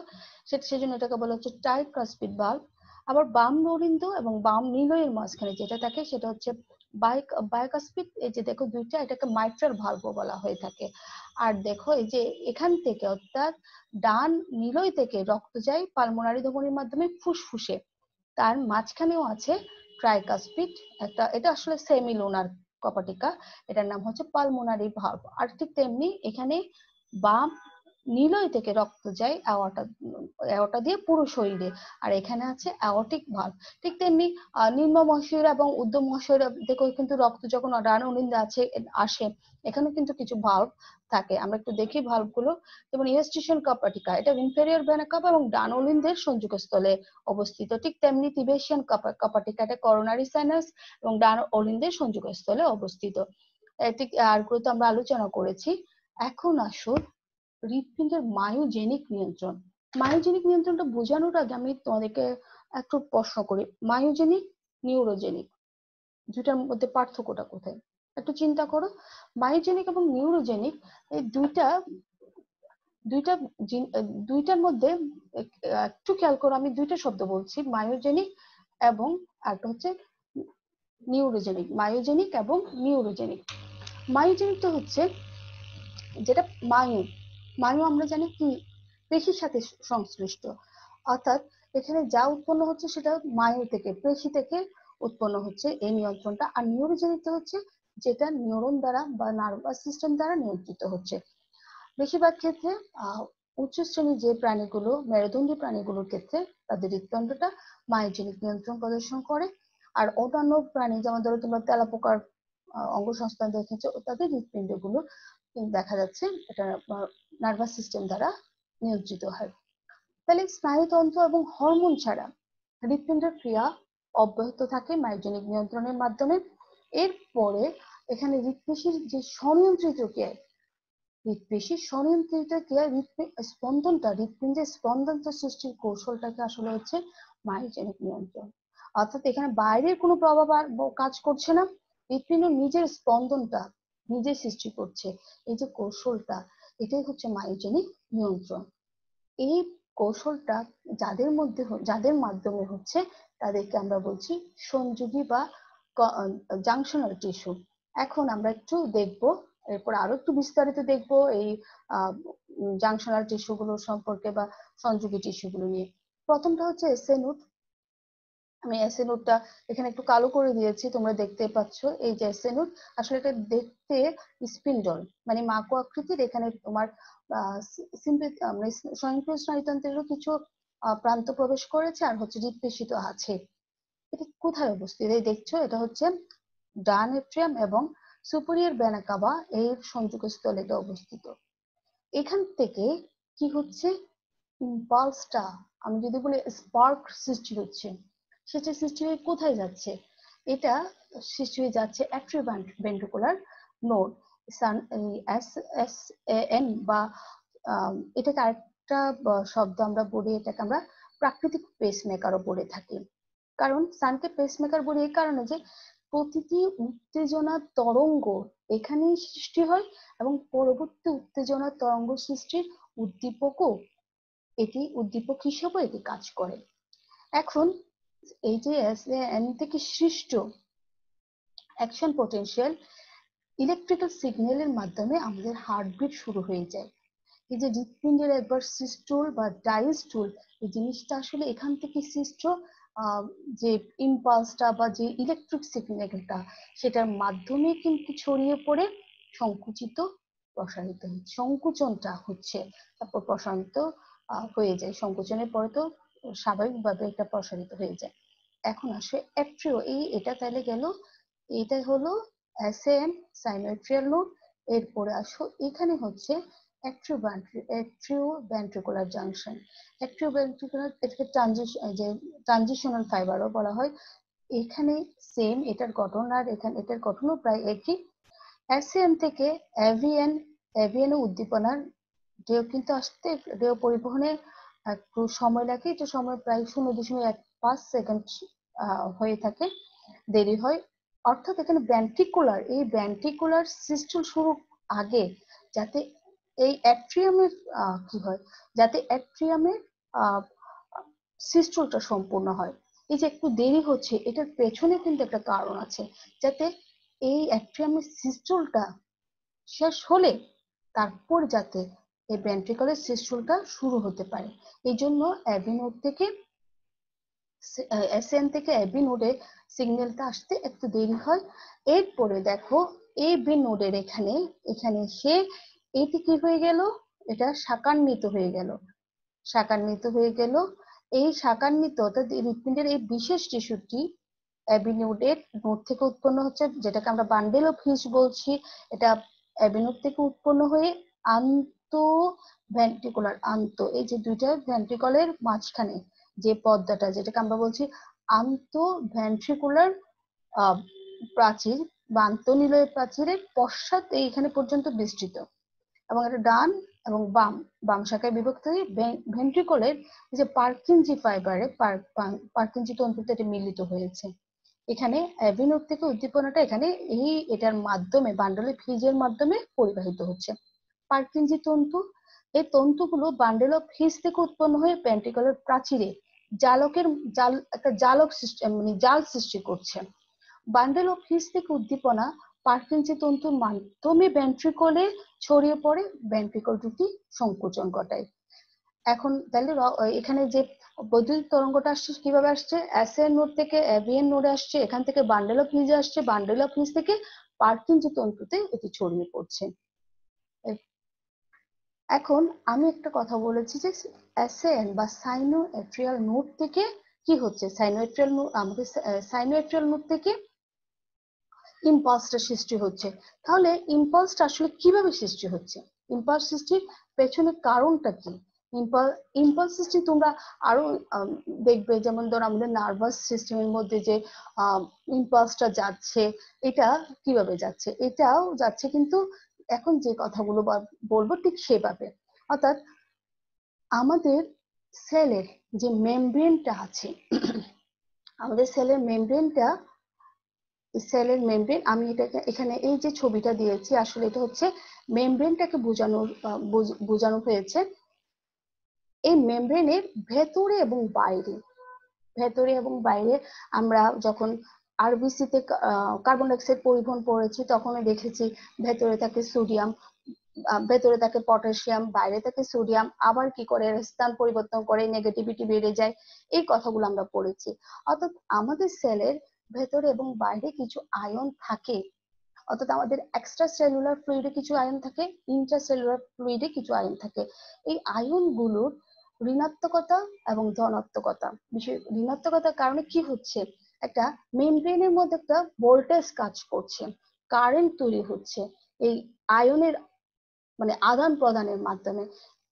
সেজন্য এটাকে বলা হচ্ছে ট্রাইকাসপিড ভালভ। আবার বাম অলিন্দ এবং বাম নীলয়ের মাঝখানে যেটা থাকে সেটা হচ্ছে বায়োকাসপিড। এই যে দেখো দুইটা, এটাকে মাইট্রাল ভালভ বলা হয়ে থাকে। আর দেখো এই যে এখান থেকে, অর্থাৎ ডান নীলয় থেকে রক্ত যায় পালমোনারি ধমনীর মাধ্যমে ফুসফুসে, তার মাঝখানেও আছে ট্রাইকাসপিড একটা, এটা আসলে সেমি লুনার কপাটিকা, এটার নাম হচ্ছে পালমোনারি ভালভ। আর ঠিক তেমনি এখানে বাম নীলয় থেকে রক্ত যায় অ্যাওর্টা দিয়ে পুরো শরীরে, আর এখানে আছে অ্যাওর্টিক ভালভ। ঠিক তেমনি নিম্ন মহাশয়রা এবং ঊর্ধ্ব মহাশয়রা দেখো কিন্তু রক্ত যখন ডান অলিন্দে আসে, এখানে কিন্তু কিছু ভালভ থাকে। আমরা একটু দেখি ভালভ গুলো। যেমন ইউস্টিশিয়ান কপাটিকা, এটা ইনফেরিয়র ভেনা কাভা এবং ডান অলিন্দের সংযোগস্থলে অবস্থিত। ঠিক তেমনি তিবেশিয়ান কপাটিকা, এটা করোনারি সাইনাস এবং ডান অলিন্দের সংযোগস্থলে অবস্থিত। ঠিক আর গুলো আমরা আলোচনা করেছি। এখন আসুন হৃৎপিণ্ডের মায়োজেনিক নিয়ন্ত্রণ। মায়োজেনিক নিয়ন্ত্রণটা বোঝানোর আগে আমি তোমাদেরকে একটু প্রশ্ন করি, মায়োজেনিক নিউরোজেনিক দুটার মধ্যে পার্থক্যটা কোথায়? একটু চিন্তা করো। মায়োজেনিক এবং নিউরোজেনিক এই দুইটার মধ্যে একটু খেয়াল করো, আমি দুইটা শব্দ বলছি, মায়োজেনিক এবং একটা হচ্ছে নিউরোজেনিক। মায়োজেনিক এবং নিউরোজেনিক। মায়োজেনিকটা হচ্ছে যেটা মায়ু আমরা জানি কি পেশির সাথে সংশ্লিষ্ট, অর্থাৎ এখানে যা উৎপন্ন হচ্ছে সেটা মায়ু থেকে, পেশি থেকে উৎপন্ন হচ্ছে এই নিয়ন্ত্রণটা। আর নিউরোজেনিকটা হচ্ছে যেটা নিউরন দ্বারা বা নার্ভাস সিস্টেম দ্বারা নিয়ন্ত্রিত হচ্ছে। বেশিরভাগ ক্ষেত্রে উচ্চ শ্রেণীর যে প্রাণীগুলো, মেরুদণ্ডী প্রাণীগুলোর ক্ষেত্রে তাদের হৃৎপিণ্ডটা মায়োজেনিক নিয়ন্ত্রণ প্রদর্শন করে। আর অন্যান্য প্রাণী, যেমন ধরো তোমরা তেলাপোকার অঙ্গসংস্থান দেখেছো, তাদের হৃৎপিণ্ডগুলো দেখা যাচ্ছে এটা নার্ভাস সিস্টেম দ্বারা নিয়ন্ত্রিত হয়। তাহলে স্নায়ুতন্ত্র এবং হরমোন ছাড়া হৃৎপিণ্ডের ক্রিয়া অব্যাহত থাকে মায়োজেনিক নিয়ন্ত্রণের মাধ্যমে। এরপরে এখানে হৃৎপেশির যে স্বনিয়ন্ত্রিত ক্রিয়া, হৃৎপেশির স্বনিয়ন্ত্রিত ক্রিয়া, হৃৎপিণ্ডের স্পন্দনটা সৃষ্টির কৌশলটাকে আসলে হচ্ছে মায়োজেনিক নিয়ন্ত্রণ। অর্থাৎ এখানে বাইরের কোনো প্রভাব আর কাজ করছে না, হৃৎপিণ্ড নিজের স্পন্দনটা নিজে সৃষ্টি করছে। এই যে কৌশলটা, এটাই হচ্ছে মায়োজেনিক নিয়ন্ত্রণ। এই কৌশলটা যাদের মাধ্যমে হচ্ছে তাদেরকে আমরা বলছি সংযোগী বা জাংশনাল টিস্যু। এখন আমরা একটু দেখবো, এরপর আরো একটু বিস্তারিত দেখবো এই জাংশনাল টিস্যু গুলো সম্পর্কে বা সংযোগী টিস্যু গুলো নিয়ে। প্রথমটা হচ্ছে এসএ নোড। আমি এসএ নোডটা এখানে একটু কালো করে দিয়েছি, তোমরা দেখতে পাচ্ছ এই যে এসএ নোড। আসলে এটা দেখতে স্পিন্ডল মানে মাকো আকৃতির। এখানে তোমার স্বয়ংক্রিয় স্নায়ুতন্ত্রেরও কিছু প্রান্ত প্রবেশ করেছে, আর হচ্ছে হৃৎপেশি তো আছে। এটা কোথায় অবস্থিত? এই দেখছো, এটা হচ্ছে ডান এট্রিয়াম এবং সুপিরিয়র ভেনা কাভা এর সংযোগস্থলে এটা অবস্থিত। এখান থেকে কি হচ্ছে, ইম্পালসটা, আমি যদি বলি স্পার্ক সৃষ্টি হচ্ছে, সেটা সৃষ্টি হয়ে কোথায় যাচ্ছে? এটা সৃষ্টি হয়ে যাচ্ছে atrioventricular node, S S N বা এটাকে আরেকটা শব্দ আমরা বলি, এটাকে আমরা প্রাকৃতিক পেসমেকারও বলে থাকি। কারণ সানকে পেসমেকার বলি এই কারণে যে প্রতিটি উত্তেজনা তরঙ্গ এখানেই সৃষ্টি হয় এবং পরবর্তী উত্তেজনা তরঙ্গ সৃষ্টির উদ্দীপক হিসেবে এটি কাজ করে। এখন এই যে এন থেকে সৃষ্ট অ্যাকশন পটেনশিয়াল ইলেকট্রিক্যাল সিগন্যালের মাধ্যমে আমাদের হার্টবিট শুরু হয়ে যায়। এই যে হৃৎপিণ্ডের একবার সিস্টোল বা ডায়াস্টোল, এই জিনিসটা আসলে এখান থেকে সৃষ্ট যে ইম্পালসটা বা যে ইলেকট্রিক সিগন্যালটা সেটার মাধ্যমে কিন্তু ছড়িয়ে পড়ে সংকুচিত প্রসারিত হচ্ছে, সংকুচনটা হচ্ছে, তারপর প্রসারিত হয়ে যায়। সংকুচনের পরে তো স্বাভাবিকভাবে এটা প্রসারিত হয়ে যায়। এখন আসে অ্যাট্রিও, এটা তাহলে গেল, এটা হলো এসএন সাইনোএট্রিয়াল নোড। এরপরে আসো এখানে হচ্ছে অ্যাট্রিওভেন্ট্রিকুলার জাংশন। অ্যাট্রিওভেন্ট্রিকুলার এটাকে ট্রানজিশনাল ফাইবারও বলা হয়। এখানে সেম এটার গঠন আর এটার গঠনও প্রায় একই। এসএন থেকে এভিএন উদ্দীপনার ঢেউ কিন্তু আসতে, ঢেউ পরিবহনে একটু সময় লাগে, এটা সময় প্রায় 0.15 সেকেন্ড হয়ে থাকে, দেরি হয়। অর্থাৎ এখানে ভেন্ট্রিকুলার সিস্টেম শুরু আগে যাতে এই অ্যাট্রিয়ামের কি হয়, যাতে অ্যাট্রিয়ামের সিস্টলটা সম্পূর্ণ হয়। এই যে একটু দেরি হচ্ছে, এটার পেছনে কিন্তু একটা কারণ আছে, যাতে এই অ্যাট্রিয়ামের সিস্টলটা শেষ হলে তারপর যাতে এই ভেন্ট্রিকুলার সিস্টলটা শুরু হতে পারে। এই জন্য অ্যাভি নোড থেকে এসএন থেকে এবি নোডে সিগন্যালটা আসতে একটু দেরি হয়। এরপরে দেখো এবি নোডের এখানে এসে এটি কি হয়ে গেল, এটা শাখান্বিত হয়ে গেল। এই শাখান্বিত অর্থাৎ হৃৎপিণ্ডের এই বিশেষ টিস্যুটি এবি নোড থেকে উৎপন্ন হচ্ছে, যেটাকে আমরা বান্ডেল অফ হিস বলছি। এটা এবি নোড থেকে উৎপন্ন হয়ে এই যে দুইটা ভেন্ট্রিকলের মাঝখানে যে পর্দাটা, যেটাকে আমরা বলছি ভেন্ট্রিকুলার প্রাচীর বা আন্তঃনিলয় প্রাচীরের পশ্চাৎ এইখানে পর্যন্ত বিস্তৃত, এবং এটা ডান এবং বাম শাখায় বিভক্ত হয়ে ভেন্ট্রিকলের যে পার্কিনজি ফাইবারে পার্কিনজি তন্তুতে এটি মিলিত হয়েছে। এখানে অ্যাভিনোড থেকে উদ্দীপনাটা এখানে এটার মাধ্যমে বান্ডেল অফ হিজের মাধ্যমে পরিবাহিত হচ্ছে। পার্কিনজি তন্তু, এই তন্তুগুলো বান্ডেল অফ হিজ থেকে উৎপন্ন হয়ে ভেন্ট্রিকুলার প্রাচীরে একটা জাল সৃষ্টি করছে। বান্ডেল অফ হিজ থেকে উদ্দীপনা পার্কিনজি তন্তুর মাধ্যমে ভেন্ট্রিকলে ছড়িয়ে পড়ে, ভেন্ট্রিকল দুটি সংকোচন ঘটায়। এখন তাহলে এখানে যে বৈদ্যুতিক তরঙ্গটা আসছে কিভাবে আসছে, এসএন নোড থেকে এভিএন নোডে আসছে, এখান থেকে বান্ডেল অফ হিজে আসছে, বান্ডেল অফ হিজ থেকে পার্কিনজি তন্তুতে এটি ছড়িয়ে পড়ছে। এখন আমি একটা কথা বলেছি যে এসএন বা সাইনোএট্রিয়াল নোড থেকে কি হচ্ছে, সাইনোএট্রিয়াল নোড থেকে ইম্পালসটা সৃষ্টি হচ্ছে। তাহলে ইম্পালসটা আসলে কিভাবে সৃষ্টি হচ্ছে, ইম্পালস সৃষ্টির পেছনে কারণটা কি? ইম্পালস সৃষ্টি তোমরা আরো দেখবে, যেমন ধর আমাদের নার্ভাস সিস্টেমের মধ্যে যে ইম্পালসটা যাচ্ছে, এটা কিভাবে যাচ্ছে, এটাও যাচ্ছে কিন্তু এখন যে কথাগুলো বলবো ঠিক সেভাবে। অর্থাৎ আমাদের সেলের যে মেমব্রেনটা আছে, আমাদের সেলের মেমব্রেন, আমি এটাকে এখানে এই যে ছবিটা দিয়েছি, আসলে এটা হচ্ছে মেমব্রেনটাকে বোঝানো হয়েছে। এই মেমব্রেনের ভেতরে এবং বাইরে আমরা যখন আরবিসি তে কার্বন ডাইঅক্সাইড পরিবহন পড়েছি, তখন দেখেছি ভেতরে থাকে সোডিয়াম, ভেতরে থাকে পটাশিয়াম, বাইরে থাকে সোডিয়াম, আবার কি করে স্থান পরিবর্তন করে নেগেটিভিটি বেড়ে যায়, এই কথাগুলো আমরা পড়েছি। অর্থাৎ আমাদের সেলের ভেতরে এবং বাইরে কিছু আয়ন থাকে, অর্থাৎ আমাদের এক্সট্রা সেলুলার ফ্লুইডে কিছু আয়ন থাকে, ইন্ট্রাসেলুলার ফ্লুইডে কিছু আয়ন থাকে। এই আয়নগুলোর ঋণাত্মকতা এবং ধনাত্মকতা, ঋণাত্মকতার কারণে কি হচ্ছে, একটা মেমব্রেনের মধ্যে একটা ভোল্টেজ কাজ করছে, কারেন্ট তৈরি হচ্ছে এই আয়নের আদান প্রদানের মাধ্যমে।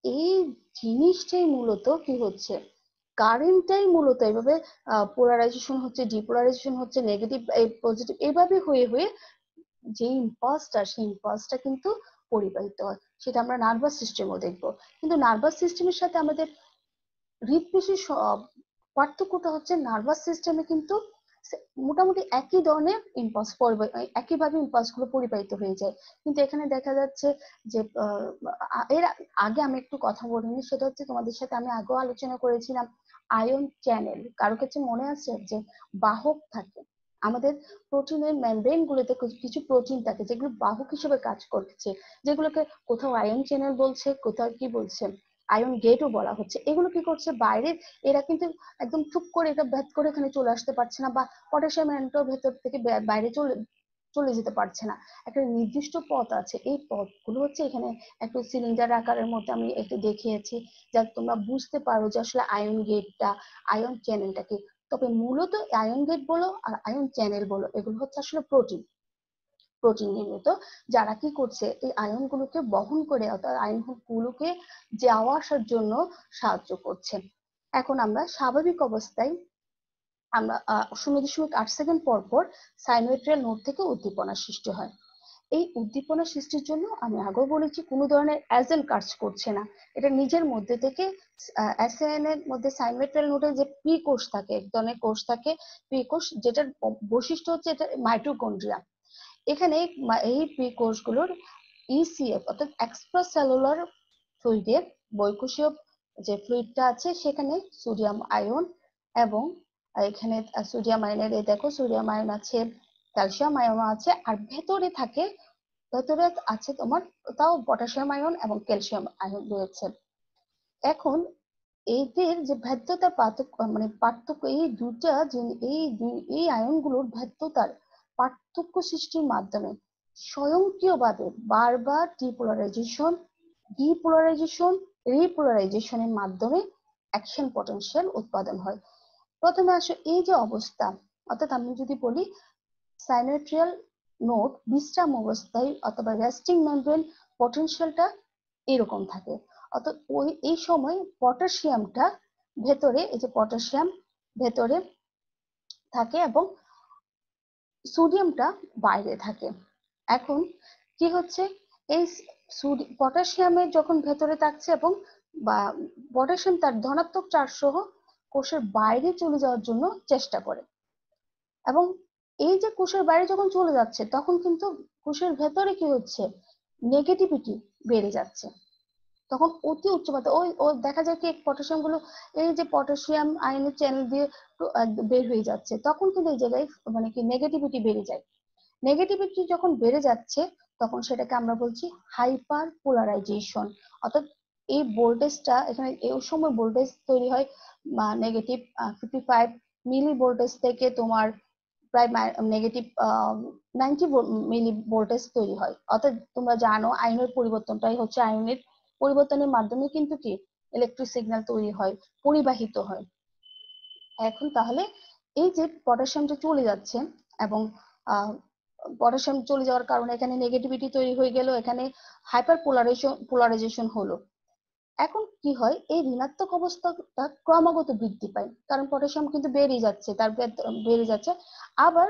এই জিনিসটাই মূলত কি হচ্ছে, কারেন্টটাই মূলত এইভাবে পোলারাইজেশন হচ্ছে, ডিপোলারাইজেশন হচ্ছে, নেগেটিভ পজিটিভ এইভাবে হয়ে হয়ে যে ইম্পালসটা, সেই ইম্পালসটা কিন্তু পরিবাহিত হয়, সেটা আমরা নার্ভাস সিস্টেমও দেখবো। কিন্তু নার্ভাস সিস্টেমের সাথে আমাদের হৃদপেশির পার্থক্যটা হচ্ছে নার্ভাস সিস্টেমে কিন্তু মোটামুটি একই ধরনের ইম্পালস একইভাবে ইম্পালস গুলো পরিবাহিত হয়ে যায়। কিন্তু এখানে দেখা যাচ্ছে যে এর আগে আমি একটু কথা বলিনি, সেটা হচ্ছে তোমাদের সাথে আমি আগেও আলোচনা করেছিলাম আয়ন চ্যানেল। কারো কাছে মনে আছে যে বাহক থাকে আমাদের প্রোটিনের মেমব্রেন গুলোতে, কিছু প্রোটিন থাকে যেগুলো বাহক হিসেবে কাজ করছে, যেগুলোকে কোথাও আয়ন চ্যানেল বলছে, কোথাও কি বলছে আয়ন গেটও বলা হচ্ছে। এগুলো কি করছে বাইরে, এরা কিন্তু একদম চুপ করে এটা ভেদ করে এখানে চলে আসতে পারছে না, বা পটাশিয়াম আয়নটাও ভেতর থেকে বাইরে চলে চলে যেতে পারছে না। একটা নির্দিষ্ট পথ আছে, এই পথগুলো হচ্ছে এখানে একটু সিলিন্ডার আকারের মধ্যে আমি একটু দেখিয়েছি, যা তোমরা বুঝতে পারো যে আসলে আয়ন গেটটা, আয়ন চ্যানেলটা কি। তবে মূলত আয়ন গেট বলো আর আয়ন চ্যানেল বলো, এগুলো হচ্ছে আসলে প্রোটিন নির্মিত, যারা কি করছে এই আয়ন গুলোকে বহন করে, অর্থাৎ আয়ন গুলোকে যাওয়া আসার জন্য সাহায্য করছে। এখন আমরা স্বাভাবিক অবস্থায় আমরা 0.8 সেকেন্ড পর পর সাইনোয়েট্রিয়াল নোড থেকে উদ্দীপনা সৃষ্টি হয়। এই উদ্দীপনা সৃষ্টির জন্য আমি আগেও বলেছি কোনো ধরনের অ্যাজেন্ট কাজ করছে না, এটা নিজের মধ্যে থেকে এসএএন এর মধ্যে সাইনোয়েট্রিয়াল নোডে যে পি কোষ থাকে, এক ধরনের কোষ থাকে পি কোষ, যেটার বৈশিষ্ট্য হচ্ছে এটা মাইটোকন্ড্রিয়া। এখানে এই পি কোষগুলোর ইসিএফ অর্থাৎ এক্সট্রা সেলুলার ফ্লুইডের বৈকোষীয় যে ফ্লুইডটা আছে সেখানে সোডিয়াম আয়ন এবং এখানে সোডিয়াম আয়নের, এই দেখো সোডিয়াম আয়ন আছে, ক্যালসিয়াম আয়ন আছে, আর ভেতরে আছে তোমার তাও পটাশিয়াম আয়ন এবং ক্যালসিয়াম আয়ন রয়েছে। এখন এদের যে ভেদ্যতার পার্থক্য এই দুটা যে এই আয়নগুলোর ভেদ্যতার পার্থক্য সৃষ্টির মাধ্যমে স্বয়ংক্রিয়ভাবে বারবার ডিপোলারাইজেশন, ডিপোলারাইজেশন, রিপোলারাইজেশনের মাধ্যমে অ্যাকশন পটেনশিয়াল উৎপাদন হয়। প্রথমে আসো এই যে অবস্থা, অর্থাৎ আমি যদি বলি সাইনোট্রিয়াল নোড বিশ্রাম অবস্থায় অথবা রেস্টিং মেমব্রেন পটেনশিয়ালটা এরকম থাকে। অর্থাৎ এই সময় পটাশিয়ামটা ভেতরে, এই যে পটাশিয়াম ভেতরে থাকে এবং সোডিয়ামটা বাইরে থাকে। এখন কি হচ্ছে, এই পটাশিয়ামের যখন ভেতরে থাকছে এবং বা পটাশিয়াম তার ধনাত্মক চার্জ সহ কোষের বাইরে চলে যাওয়ার জন্য চেষ্টা করে, এবং এই যে কোষের বাইরে যখন চলে যাচ্ছে তখন কিন্তু কোষের ভেতরে কি হচ্ছে, নেগেটিভিটি বেড়ে যাচ্ছে। তখন অতি উচ্চ মাত্রা ও দেখা যায় কি পটাশিয়াম গুলো এই যে পটাশিয়াম আয়নের চ্যানেল দিয়ে বের হয়ে যাচ্ছে, তখন কিন্তু এই জায়গায় কি নেগেটিভিটি বেড়ে যায়। নেগেটিভিটি যখন বেড়ে যাচ্ছে তখন সেটাকে আমরা বলছি হাইপার পোলারাইজেশন। অর্থাৎ এই ভোল্টেজটা এখানে এই সময় ভোল্টেজ তৈরি হয় নেগেটিভ 55 মিলি ভোল্টেজ থেকে তোমার প্রায় নেগেটিভ 90 মিলি ভোল্টেজ তৈরি হয়। অর্থাৎ তোমরা জানো আয়নের পরিবর্তনটাই হচ্ছে, আয়নের পরিবর্তনের মাধ্যমে কিন্তু কি ইলেকট্রিক সিগন্যাল তৈরি হয়, পরিবাহিত হয়। এখন তাহলে এই যে পটাশিয়ামটা চলে যাচ্ছে এবং পটাশিয়াম চলে যাওয়ার কারণে এখানে নেগেটিভিটি তৈরি হয়ে গেল, এখানে হাইপার পোলারাইজেশন হলো। এখন কি হয়, এই ঋণাত্মক অবস্থাটা ক্রমাগত বৃদ্ধি পায়, কারণ পটাশিয়াম কিন্তু বেড়ে যাচ্ছে, বেড়ে যাচ্ছে। আবার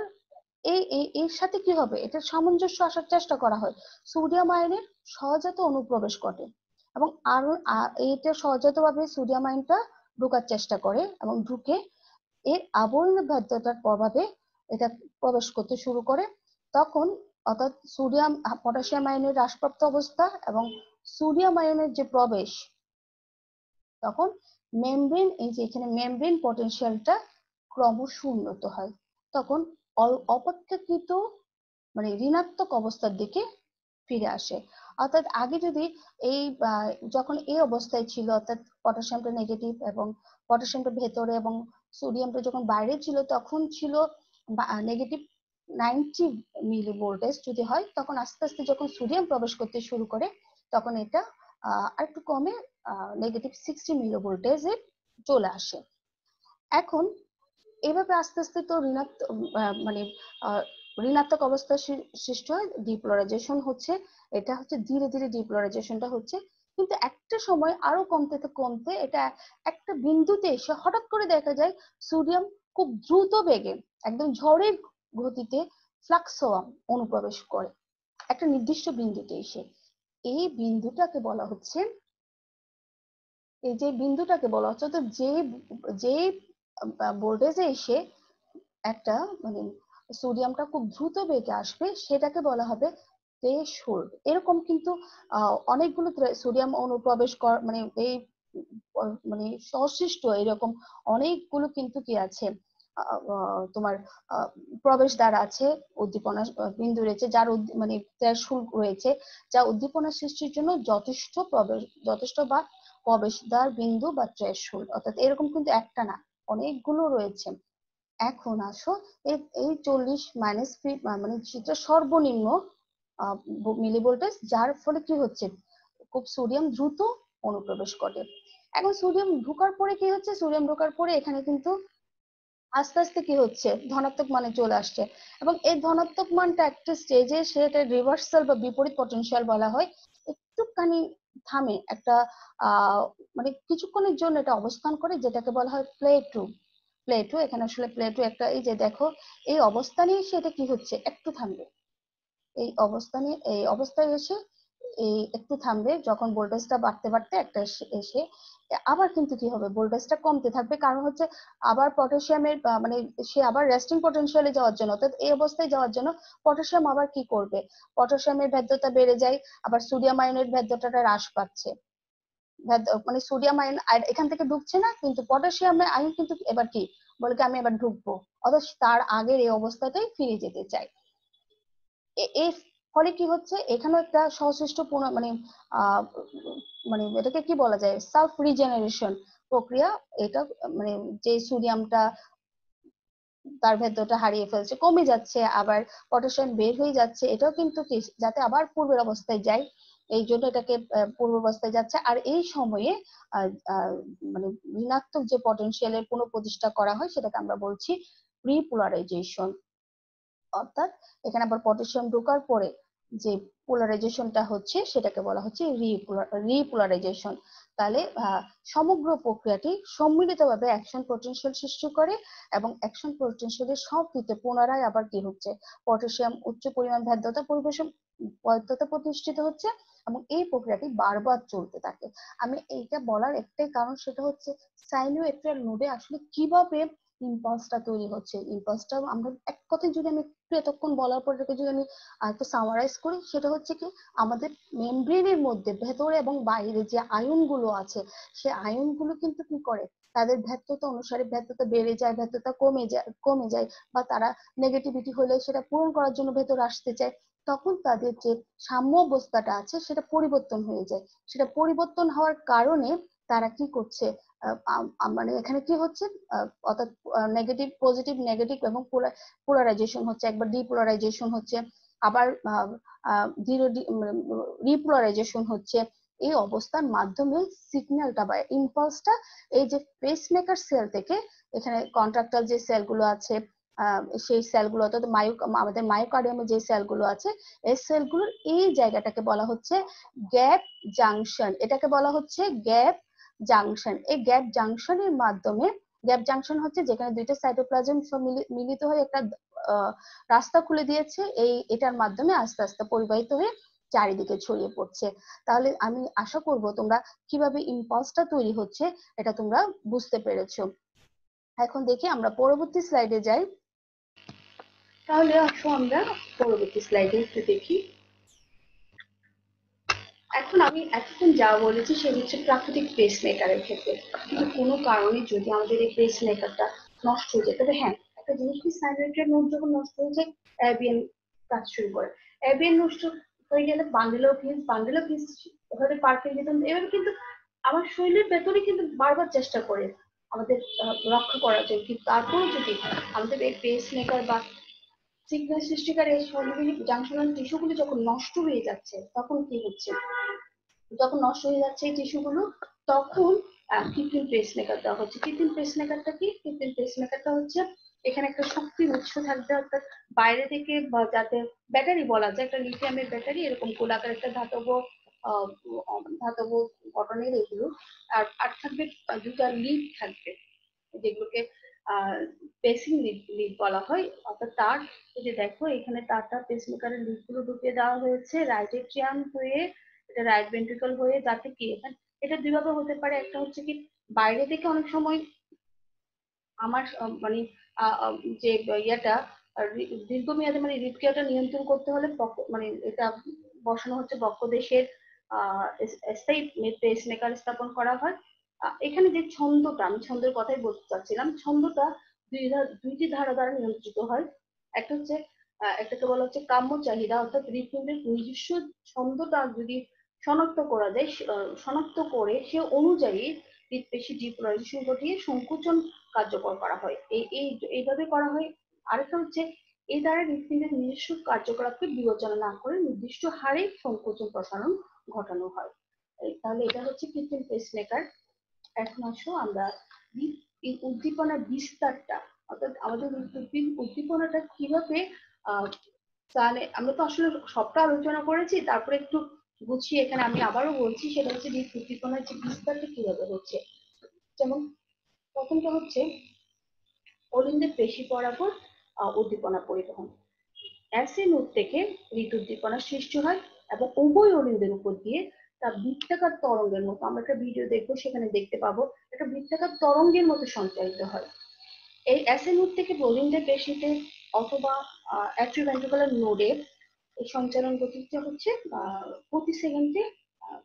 এর সাথে কি হবে, এটা সামঞ্জস্য আসার চেষ্টা করা হয়, সোডিয়াম আয়নের সহজাত অনুপ্রবেশ ঘটে এবং আরো এইটা সহজাত ভাবে সোডিয়াম আয়নটা ঢোকার চেষ্টা করে এবং ঢুকে এর আবরণীয় ভেদ্যতার প্রভাবে এটা প্রবেশ করতে শুরু করে। তখন অর্থাৎ পটাশিয়াম আয়নের হ্রাসপ্রাপ্ত অবস্থা এবং সোডিয়াম আয়নের যে প্রবেশ, তখন মেমব্রেন, এই যে এখানে মেমব্রেন পটেনশিয়ালটা ক্রমশ উন্নত হয়। তখন অপেক্ষাকৃত ঋণাত্মক অবস্থার দিকে ফিরে আসে। অর্থাৎ আগে যদি এই যখন এই অবস্থায় ছিল, অর্থাৎ পটাশিয়ামটা নেগেটিভ এবং পটাশিয়ামটা ভেতরে এবং সোডিয়ামটা যখন বাইরে ছিল, তখন ছিল নেগেটিভ 90 মিলি ভোল্টেজ যদি হয়, তখন আস্তে আস্তে যখন সোডিয়াম প্রবেশ করতে শুরু করে তখন এটা আরেকটু কমে নেগেটিভ 60 মিলি ভোল্টেজে চলে আসে। এখন এভাবে আস্তে আস্তে তো ঋণাত্মক অবস্থার সৃষ্টি হয়, ডিপোলারাইজেশন হচ্ছে, এটা হচ্ছে ধীরে ধীরে ডিপোলারাইজেশনটা হচ্ছে। কিন্তু একটা সময় আরো কমতে কমতে এটা একটা বিন্দুতে এসে হঠাৎ করে দেখা যায় সোডিয়াম খুব দ্রুত বেগে, একদম ঝড়ের গতিতে ফ্লাক্স হওয়া অনুপ্রবেশ করে একটা নির্দিষ্ট বিন্দুতে এসে। এই বিন্দুটাকে বলা হচ্ছে, এই যে বিন্দুটাকে বলা হচ্ছে, তো যে যে ভোল্টেজে এসে একটা মানে সোডিয়ামটা খুব দ্রুত বেগে আসবে সেটাকে বলা হবে থ্রেশহোল্ড। এরকম কিন্তু অনেকগুলো সোডিয়াম অনুপ্রবেশ মানে এই মানে সংশ্লিষ্ট এরকম অনেকগুলো কিন্তু কি আছে, তোমার প্রবেশদ্বার আছে, উদ্দীপনা বিন্দু রয়েছে, যার মানে থ্রেশহোল্ড রয়েছে, যা উদ্দীপনা সৃষ্টির জন্য যথেষ্ট বা প্রবেশদ্বার বিন্দু বা থ্রেশহোল্ড। অর্থাৎ এরকম কিন্তু একটা না, অনেকগুলো রয়েছে। এখন আসো এই 40 মানে যেটা সর্বনিম্ন মিলিভোল্টেজ, যার ফলে কি হচ্ছে, খুব সোডিয়াম দ্রুত অনুপ্রবেশ করে। এখন সোডিয়াম ঢোকার পরে কি হচ্ছে, সোডিয়াম ঢোকার পরে এখানে কিন্তু আস্তে আস্তে কি হচ্ছে, ধনাত্মক মানে চলে আসছে, এবং এই ধনাত্মক মানটা একটা স্টেজে সেটা রিভার্সাল বা বিপরীত পটেনশিয়াল বলা হয়, একটুখানি থামে একটা মানে কিছুক্ষণের জন্য এটা অবস্থান করে, যেটাকে বলা হয় প্লেটু। এখানে আসলে প্লেটু একটা, এই যে দেখো এই অবস্থানেই সেটা কি হচ্ছে, একটু থামবে, এই অবস্থায় এসে এই একটু থামবে, যখন ভোল্টেজটা বাড়তে বাড়তে একটা এসে আবার কিন্তু কি হবে, ভোল্টেজটা কমতে থাকবে, কারণ হচ্ছে আবার পটাশিয়ামের মানে সে আবার রেস্টিং পটেনশিয়ালে যাওয়ার জন্য, অর্থাৎ এই অবস্থায় যাওয়ার জন্য পটাশিয়াম আবার কি করবে, পটাশিয়ামের ভেদ্যতা বেড়ে যায়, আবার সোডিয়াম আয়নের ভেদ্যতাটা হ্রাস পাচ্ছে, মানে সোডিয়াম আয়ন এখান থেকে ঢুকছে না, কিন্তু পটাশিয়ামের আয়ন কিন্তু এবার কি বলে কি আমি এবার ঢুকবো, অথচ তার আগের এই অবস্থাতেই ফিরে যেতে চাই। এর ফলে কি হচ্ছে, এখানেও একটা সশিষ্ট মানে আহ মানে এটাকে কি বলা যায়, সেলফ রিজেনারেশন প্রক্রিয়া। এটা মানে যে সোডিয়ামটা তার ভেদ্যটা হারিয়ে ফেলছে, কমে যাচ্ছে, আবার পটাশিয়াম বের হয়ে যাচ্ছে, এটাও কিন্তু কি যাতে আবার পূর্বের অবস্থায় যায়, এই জন্য এটাকে পূর্বাবস্থায় যাচ্ছে। আর এই সময়ে মানে ঋণাত্মক যে পটেনশিয়ালের পুনঃপ্রতিষ্ঠা করা হয় সেটাকে আমরা বলছি রিপোলারাইজেশন। অর্থাৎ এখানে আবার পটাশিয়াম ঢোকার পরে যে পোলারাইজেশনটা হচ্ছে সেটাকে বলা হচ্ছে রিপোলারাইজেশন। তাহলে সমগ্র প্রক্রিয়াটি সম্মিলিতভাবে অ্যাকশন পটেনশিয়াল সৃষ্টি করে, এবং অ্যাকশন পটেনশিয়ালের সব দিকে পুনরায় আবার কি হচ্ছে, পটাশিয়াম উচ্চ পরিমাণ ভেদ্যতা প্রতিষ্ঠিত হচ্ছে, এবং এই প্রক্রিয়াটি বারবার চলতে থাকে। আমি এইটা বলার একটাই কারণ, সেটা হচ্ছে সাইনোএট্রিয়াল নোডে আসলে কিভাবে ইম্পালসটা তৈরি হচ্ছে। ইম্পালসটা আমরা এক কথায় যদি আমি একটু এতক্ষণ বলার পর যদি আমি একটু সামারাইজ করি, সেটা হচ্ছে কি, আমাদের মেমব্রেনের মধ্যে ভেতরে এবং বাইরে যে আয়ন গুলো আছে, সে আয়ন গুলো কিন্তু কি করে, তাদের ভেদ্যতা অনুসারে ভেদ্যতা বেড়ে যায়, ভেদ্যতা কমে যায়, বা তারা নেগেটিভিটি হলে সেটা পূরণ করার জন্য ভেতরে আসতে চায়, তখন তাদের যে সাম্য অবস্থাটা আছে সেটা পরিবর্তন হয়ে যায়। সেটা পরিবর্তন হওয়ার কারণে তারা কি করছে, মানে এখানে কি হচ্ছে, অর্থাৎ নেগেটিভ পজিটিভ নেগেটিভ এবং পোলারাইজেশন হচ্ছে, একবার ডিপোলারাইজেশন হচ্ছে, আবার রিপোলারাইজেশন হচ্ছে। এই অবস্থার মাধ্যমে সিগন্যালটা বা ইম্পালসটা এই যে পেসমেকার সেল থেকে, এখানে কন্ট্রাক্টাল যে সেলগুলো আছে, সেই সেলগুলো, অর্থাৎ আমাদের মায়োকার্ডিয়ামে যে সেলগুলো আছে, এই সেলগুলোর এই জায়গাটাকে বলা হচ্ছে গ্যাপ জাংশন। এটাকে বলা হচ্ছে গ্যাপ জাংশন। এই গ্যাপ জাংশনের মাধ্যমে, গ্যাপ জাংশন হচ্ছে যেখানে দুইটা সাইটোপ্লাজম মিলিত হয়ে একটা রাস্তা খুলে দিয়েছে, এটার মাধ্যমে আস্তে আস্তে পরিবাহিত হয়ে চারিদিকে ছড়িয়ে পড়ছে। তাহলে আমি আশা করব তোমরা কিভাবে ইম্পালসটা তৈরি হচ্ছে এটা তোমরা বুঝতে পেরেছো। এখন দেখি আমরা পরবর্তী স্লাইডে যাই। তাহলে আসো আমরা পরবর্তী স্লাইডে একটু দেখি। এখন আমি এতক্ষণ যা বলেছি সে হচ্ছে প্রাকৃতিক পেসমেকারের ক্ষেত্রে, কিন্তু কোনো কারণে যদি আমাদের এই পেসমেকারটা নষ্ট হয়ে যায়, তবে হ্যাঁ একটা জিনিস কি, সাইনোয়েট্রিয়াল নোড যখন নষ্ট হয়ে যায়, অ্যাবিএন কাজ শুরু করে। অ্যাবিএন নষ্ট হয়ে গেলে বান্ডেল অফ হিস হলে পারকিনসন, এভাবে কিন্তু আমার শরীরের ভেতরে কিন্তু বারবার চেষ্টা করে আমাদের রক্ষা করার জন্য, কিন্তু তারপরে যদি আমাদের এই পেসমেকার বা সিগন্যাল সৃষ্টিকারী জাংশনাল টিস্যুগুলি যখন নষ্ট হয়ে যাচ্ছে, তখন কি হচ্ছে, যখন নষ্ট হয়ে যাচ্ছে এই টিস্যুগুলো, তখন কৃত্রিম পেসমেকার দেওয়া হচ্ছে। কৃত্রিম পেসমেকারটা কি, কৃত্রিম পেসমেকারটা হচ্ছে এখানে একটা শক্তির উৎস থাকবে, অর্থাৎ বাইরে থেকে, বা যাতে ব্যাটারি বলা যায়, একটা লিথিয়ামের ব্যাটারি, এরকম গোলাকার একটা ধাতব গঠনের এগুলো, আর থাকবে দুটা লিড থাকবে, যেগুলোকে পেসিং লিড বলা হয়। অর্থাৎ তার, এই যে দেখো এখানে তারটা পেসমেকারের লিড গুলো ঢুকিয়ে দেওয়া হয়েছে রাইট এট্রিয়াম হয়ে এটা রাইট ভেন্ট্রিকল হয়ে যাতে কি এটা দুইভাবে হতে পারে। একটা হচ্ছে কি বাইরে থেকে অনেক সময় আমার মানে যে ইয়েটা দীর্ঘমেয়াদে মানে হৃদক্রিয়াটা নিয়ন্ত্রণ করতে হলে মানে এটা বসানো হচ্ছে বক্ষদেশের স্থায়ী পেসমেকার স্থাপন করা হয়। এখানে যে ছন্দটা, আমি ছন্দের কথাই বলতে চাচ্ছিলাম, ছন্দটা দুইটি ধারা দ্বারা নিয়ন্ত্রিত হয়। একটা হচ্ছে একটাকে বলা হচ্ছে কাম্য চাহিদা, অর্থাৎ হৃদপিণ্ডের নিজস্ব ছন্দটা যদি শনাক্ত করা যায়, শনাক্ত করে সে অনুযায়ী হৃদপেশি ডিপোলারাইজেশন ঘটিয়ে সংকুচন কার্যকর করা হয়। এইভাবে করা হয়। আরেকটা হচ্ছে এই দ্বারা হৃদপিণ্ডের নিজস্ব কার্যকলাপকে বিবেচনা না করে নির্দিষ্ট হারে সংকোচন প্রসারণ ঘটানো হয়। তাহলে এটা হচ্ছে কৃত্রিম পেসমেকার। এখন আসো আমরা এই উদ্দীপনার বিস্তারটা, অর্থাৎ আমাদের উদ্দীপনাটা কিভাবে তাহলে আমরা তো আসলে সবটা আলোচনা করেছি, তারপরে একটু গুছিয়ে এখানে আমি আবারও বলছি, সেটা হচ্ছে উদ্দীপনার যে বিস্তারটা কিভাবে হচ্ছে। যেমন প্রথমটা হচ্ছে অলিন্দের পেশি বরাবর উদ্দীপনা পরিবহন। অ্যাসে নোড থেকে হৃদ উদ্দীপনা সৃষ্টি হয় এবং উভয় অলিন্দের উপর দিয়ে তা বৃত্তাকার তরঙ্গের মতো, আমরা একটা ভিডিও দেখবো সেখানে দেখতে পাবো, একটা বৃত্তাকার তরঙ্গের মতো সঞ্চালিত হয়। এই অ্যাসে নোড থেকে অলিন্দের পেশিতে অথবা অ্যাট্রিওভেন্ট্রিকুলার নোডে এই সঞ্চালন গতিটা হচ্ছে প্রতি সেকেন্ডে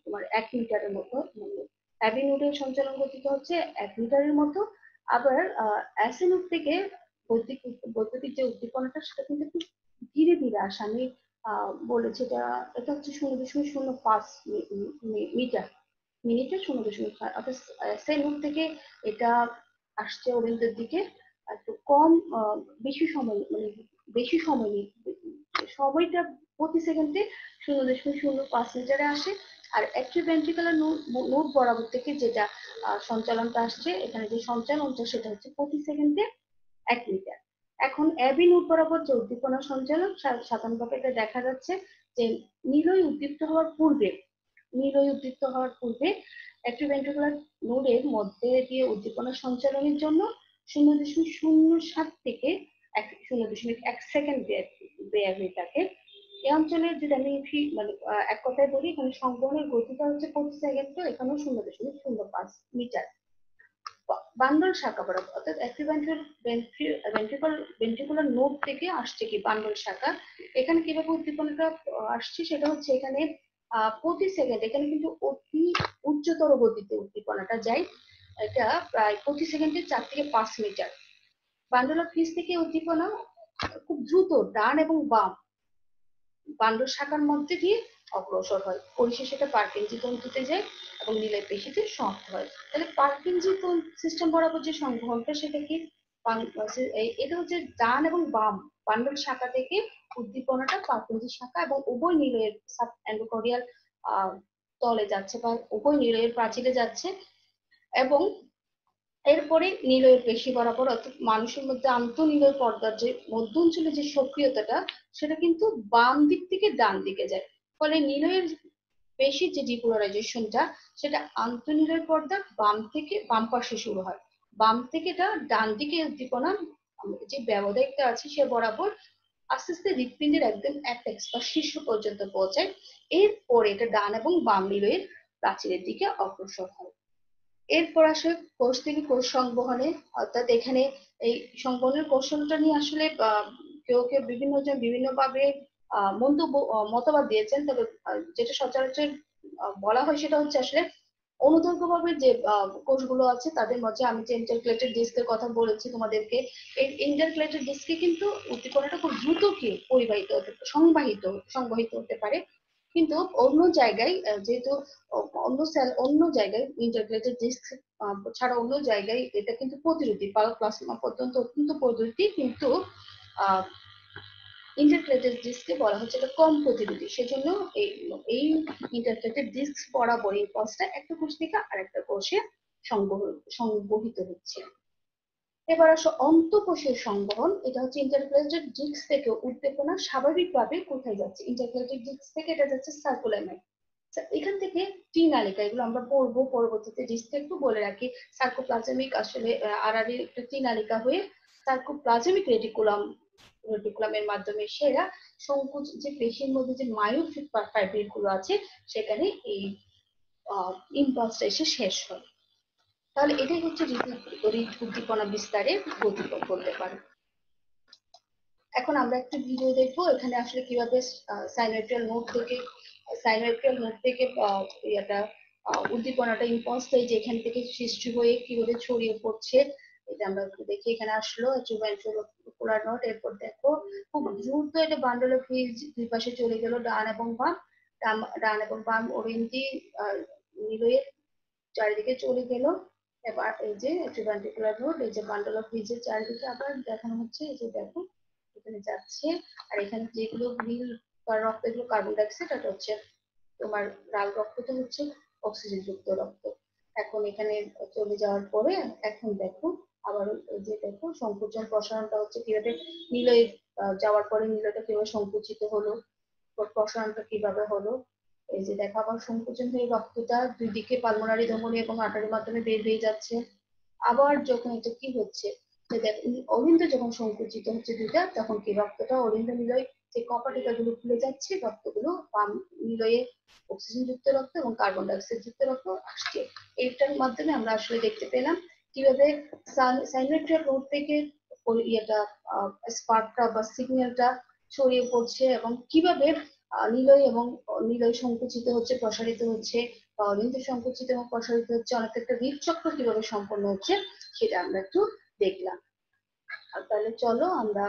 তোমার 1 মিটারের মতো, অ্যাবি নোডের সঞ্চালন গতিটা হচ্ছে 1 মিটারের মতো। আবার অ্যাসে নোড থেকে বৈদ্যুতিক যে উদ্দীপনাটা সেটা কিন্তু একটু ধীরে ধীরে আসে। আমি বলেছি এটা হচ্ছে 0.05 মিটার মিনিটে 0.5, অর্থাৎ অ্যাসে নোড থেকে এটা আসছে অলিন্দের দিকে একটু কম, বেশি সময় মানে বেশি সময় সময়টা প্রতি সেকেন্ডে 0.05 মিটারে আসে। আর অ্যাট্রিওভেন্ট্রিকুলার নোড বরাবর থেকে যেটা সঞ্চালনটা আসছে, এখানে যে সঞ্চালনটা সেটা হচ্ছে প্রতি সেকেন্ডে 1 মিটার। এখন অ্যাবি নোড বরাবর যে উদ্দীপনা সঞ্চালন, সাধারণভাবে এটা দেখা যাচ্ছে যে নিলয় উদ্দীপ্ত হওয়ার পূর্বে অ্যাট্রিওভেন্ট্রিকুলার নোডের মধ্যে দিয়ে উদ্দীপনা সঞ্চালনের জন্য 0.07 থেকে 0.1 সেকেন্ড ব্যয় হয়ে থাকে। এই অঞ্চলের যদি আমি মানে এক কথায় বলি, এখানে সংবহনের গতিটা হচ্ছে প্রতি সেকেন্ডে এখানেও 0.05 মিটার। বান্ডল শাখা বরাবর, অর্থাৎ ভেন্ট্রিকুলার নোড থেকে আসছে কি বান্ডল শাখা, এখানে কিভাবে উদ্দীপনাটা আসছে সেটা হচ্ছে এখানে প্রতি সেকেন্ড, এখানে কিন্তু অতি উচ্চতর গতিতে উদ্দীপনাটা যায়। এটা প্রায় প্রতি সেকেন্ডে 4 থেকে 5 মিটার। বান্ডুলার ফিস থেকে উদ্দীপনা খুব দ্রুত ডান এবং বাম বান্ডল শাখার মধ্যে দিয়ে অগ্রসর হয়, পরিশেষে এটা পার্কিনজি তন্তুতে যায় এবং নিলয় পেশিতে সমাপ্ত হয়। তাহলে পার্কিনজি সিস্টেম বরাবর যে সংবহনটা সেটা কি, এটা হচ্ছে ডান এবং বাম বান্ডল শাখা থেকে উদ্দীপনাটা পার্কিনজি শাখা এবং উভয় নিলয়ের সাব এন্ডোকার্ডিয়াল তলে যাচ্ছে বা উভয় নিলয়ের প্রাচীরে যাচ্ছে। এবং এরপরে নিলয়ের পেশি বরাবর, অর্থাৎ মানুষের মধ্যে আন্তঃনিলয় পর্দার যে মধ্য অঞ্চলে যে সক্রিয়তাটা সেটা কিন্তু বাম দিক থেকে ডান দিকে যায়। ফলে নিলয়ের পেশির যে ডিপোলারাইজেশনটা সেটা আন্তঃনিলয় পর্দার বাম পাশে শুরু হয়, বাম থেকে এটা ডান দিকে উদ্দীপনা যে ব্যবধায়িকটা আছে সে বরাবর আস্তে আস্তে হৃৎপিণ্ডের একদম অ্যাপেক্স বা শীর্ষ পর্যন্ত পৌঁছায়। এরপরে এটা ডান এবং বাম নিলয়ের প্রাচীরের দিকে অগ্রসর হয়। এরপর আসে কোষ থেকে কোষ সংবহনে, অর্থাৎ এখানে এই সংবহনের কৌশলটা নিয়ে আসলে কেউ কেউ বিভিন্ন ভাবে মতবাদ দিয়েছেন, তবে যেটা সচরাচর বলা হয় সেটা হচ্ছে আসলে অনুদৈর্ঘ্যভাবে যে কোষগুলো আছে তাদের মধ্যে, আমি যে ইন্টারক্লেটেড ডিস্কের কথা বলেছি তোমাদেরকে, এই ইন্টারক্লেটেড ডিস্কে কিন্তু উদ্দীপনাটা খুব দ্রুত কি সংবাহিত হতে পারে। কিন্তু অন্য জায়গায় যেহেতু অন্য জায়গায় ইন্টারক্লেটেড ডিস্ক ছাড়া অন্য জায়গায় এটা কিন্তু প্রতিরোধী, প্লাজমা পর্যন্ত অত্যন্ত প্রতিরোধী, কিন্তু ইন্টারক্লেটেড ডিস্কে বলা হচ্ছে এটা কম প্রতিরোধী। সেজন্য এই ইন্টারক্লেটেড ডিস্ক বরাবর এই পথটা একটা কোষ থেকে আরেকটা কোষে সংবহিত হচ্ছে। এবার আসো অন্তঃকোষীয় সংবহন, এটা হচ্ছে ইন্টারক্লেটেড ডিস্ক থেকে উদ্দীপনা স্বাভাবিকভাবে কোথায় যাচ্ছে, ইন্টারক্লেটেড ডিস্ক থেকে এটা যাচ্ছে সার্কুলার। এখান থেকে টি নালিকা, এগুলো আমরা পড়বো পরবর্তীতে, ডিস্ক একটু বলে রাখি, সার্কোপ্লাজমিক আসলে আরআরই একটা টি নালিকা হয়ে সার্কোপ্লাজমিক রেটিকুলাম রেটিকুলামের মাধ্যমে সেরা সংকুচ যে পেশির মধ্যে যে মায়োসিন ফাইব্রিল গুলো আছে সেখানে এই ইম্পালসটা এসে শেষ হয়। তাহলে এটাই হচ্ছে হৃদ উদ্দীপনা বিস্তারে গতি বলতে পারে। এখন আমরা একটা ভিডিও দেখবো এখানে আসলে কিভাবে সাইনোভিয়াল নোড থেকে এটা উদ্দীপনাটা ইম্পালসটা যে এখান থেকে সৃষ্টি হয়ে কিভাবে ছড়িয়ে পড়ছে এটা আমরা একটু দেখি। এখানে আসলো জুভেন্ট্রিকুলার নোড, এরপর দেখো খুব দ্রুত এটা বান্ডল অফ ফ্লুইড দুই পাশে চলে গেল, ডান এবং বাম ওরেঞ্জি নিলয়ের চারিদিকে চলে গেল। এবার এই যে জুভেন্ট্রিকুলার নোড, এই যে বান্ডল অফ ফ্লুইডের চারিদিকে আবার দেখানো হচ্ছে, এই যে দেখো এখানে যাচ্ছে। আর এখানে যেগুলো নীল বা রক্ত, এগুলো কার্বন ডাইঅক্সাইড, এটা হচ্ছে তোমার লাল রক্তটা হচ্ছে অক্সিজেন যুক্ত রক্ত। এখন এখানে চলে যাওয়ার পরে এখন দেখো আবার এই যে দেখো সংকুচন প্রসারণটা হচ্ছে কিভাবে নিলয়ে যাওয়ার পরে নিলয়টা কিভাবে সংকুচিত হলো, প্রসারণটা কিভাবে হলো। এই যে দেখো আবার সংকুচন হয়ে রক্তটা দুই দিকে পালমোনারি ধমনী এবং আর্টারির মাধ্যমে বের হয়ে যাচ্ছে। আবার যখন এটা কি হচ্ছে অলিন্দ যখন সংকুচিত হচ্ছে দুইটা, তখন কি রক্তটা অলিন্দ নিলয় যে কপাটিকা গুলো খুলে যাচ্ছে, রক্তগুলো বাম নিলয়ে অক্সিজেন যুক্ত রক্ত এবং কার্বন ডাইঅক্সাইড যুক্ত রক্ত আসছে। এইটার মাধ্যমে আমরা আসলে দেখতে পেলাম কিভাবে সাইনোভিয়াল নোড থেকে ইয়েটা স্পার্কটা বা সিগন্যালটা ছড়িয়ে পড়ছে এবং কিভাবে নিলয় এবং নিলয় সংকুচিত হচ্ছে প্রসারিত হচ্ছে, বা অলিন্দ সংকুচিত এবং প্রসারিত হচ্ছে, অনেক একটা হৃদচক্র কিভাবে সম্পন্ন হচ্ছে সেটা আমরা একটু দেখলাম। তাহলে চলো আমরা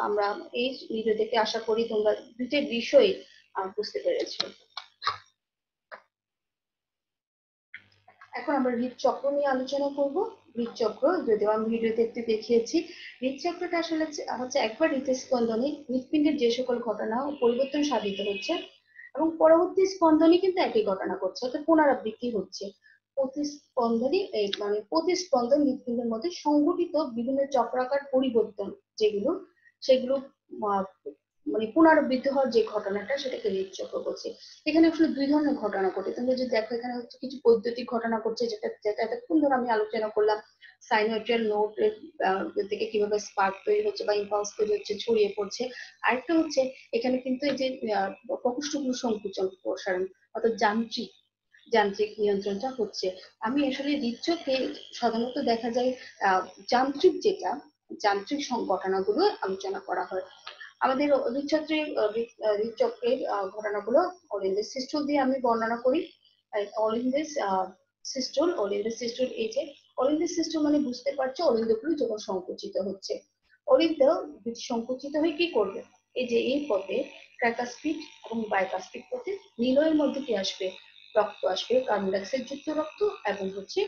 আমরা এই ভিডিও থেকে আশা করি তোমরা দুটো বিষয় বুঝতে পেরেছো। এখন আমরা হৃদচক্র নিয়ে আলোচনা করব। হৃদচক্র যদিও আমি ভিডিওতে একটু দেখিয়েছি, হৃদচক্রটা আসলে হচ্ছে একবার হৃদস্পন্দনে হৃদপিণ্ডের যে সকল ঘটনা ও পরিবর্তন সাধিত হচ্ছে এবং পরবর্তী স্পন্দনে কিন্তু একই ঘটনা ঘটছে, অর্থাৎ পুনরাবৃত্তি হচ্ছে। প্রতিস্পন্দনই মানে প্রতিস্পন্দন হৃদপিণ্ডের মধ্যে সংঘটিত বিভিন্ন চক্রাকার পরিবর্তন যেগুলো সেগুলো মানে পুনরাবৃত্তি হওয়ার যে ঘটনাটা সেটাকে হৃদচক্র বলছে। এখানে আসলে দুই ধরনের ঘটনা ঘটে, তোমরা যদি দেখো এখানে হচ্ছে কিছু বৈদ্যুতিক ঘটনা ঘটছে, যেটা যেটা এতক্ষণ ধরে আমি আলোচনা করলাম সাইনোভিয়াল নোড থেকে কিভাবে স্পার্ক তৈরি হচ্ছে বা ইম্পালস তৈরি হচ্ছে, ছড়িয়ে পড়ছে। আরেকটা হচ্ছে এখানে কিন্তু এই যে প্রকোষ্ঠগুলো সংকুচন প্রসারণ অর্থাৎ যান্ত্রিক নিয়ন্ত্রণটা হচ্ছে। আমি আসলে হৃদচক্রে সাধারণত দেখা যায় যান্ত্রিক ঘটনাগুলো আলোচনা করা হয়। আমাদের হৃদচক্রের ঘটনাগুলো অলিন্দের সিস্টুল দিয়ে আমি বর্ণনা করি। অলিন্দের সিস্টুল, এই যে অলিন্দের সিস্টুল মানে বুঝতে পারছো অলিন্দগুলো যখন সংকুচিত হচ্ছে, অলিন্দ সংকুচিত হয়ে কি করবে, এই যে এই পথে ট্রাইকাসপিড এবং বাইকাসপিড পথে নিলয়ের মধ্যে কি আসবে, রক্ত আসবে, কার্বন ডাইঅক্সাইড যুক্ত রক্ত এবং হচ্ছে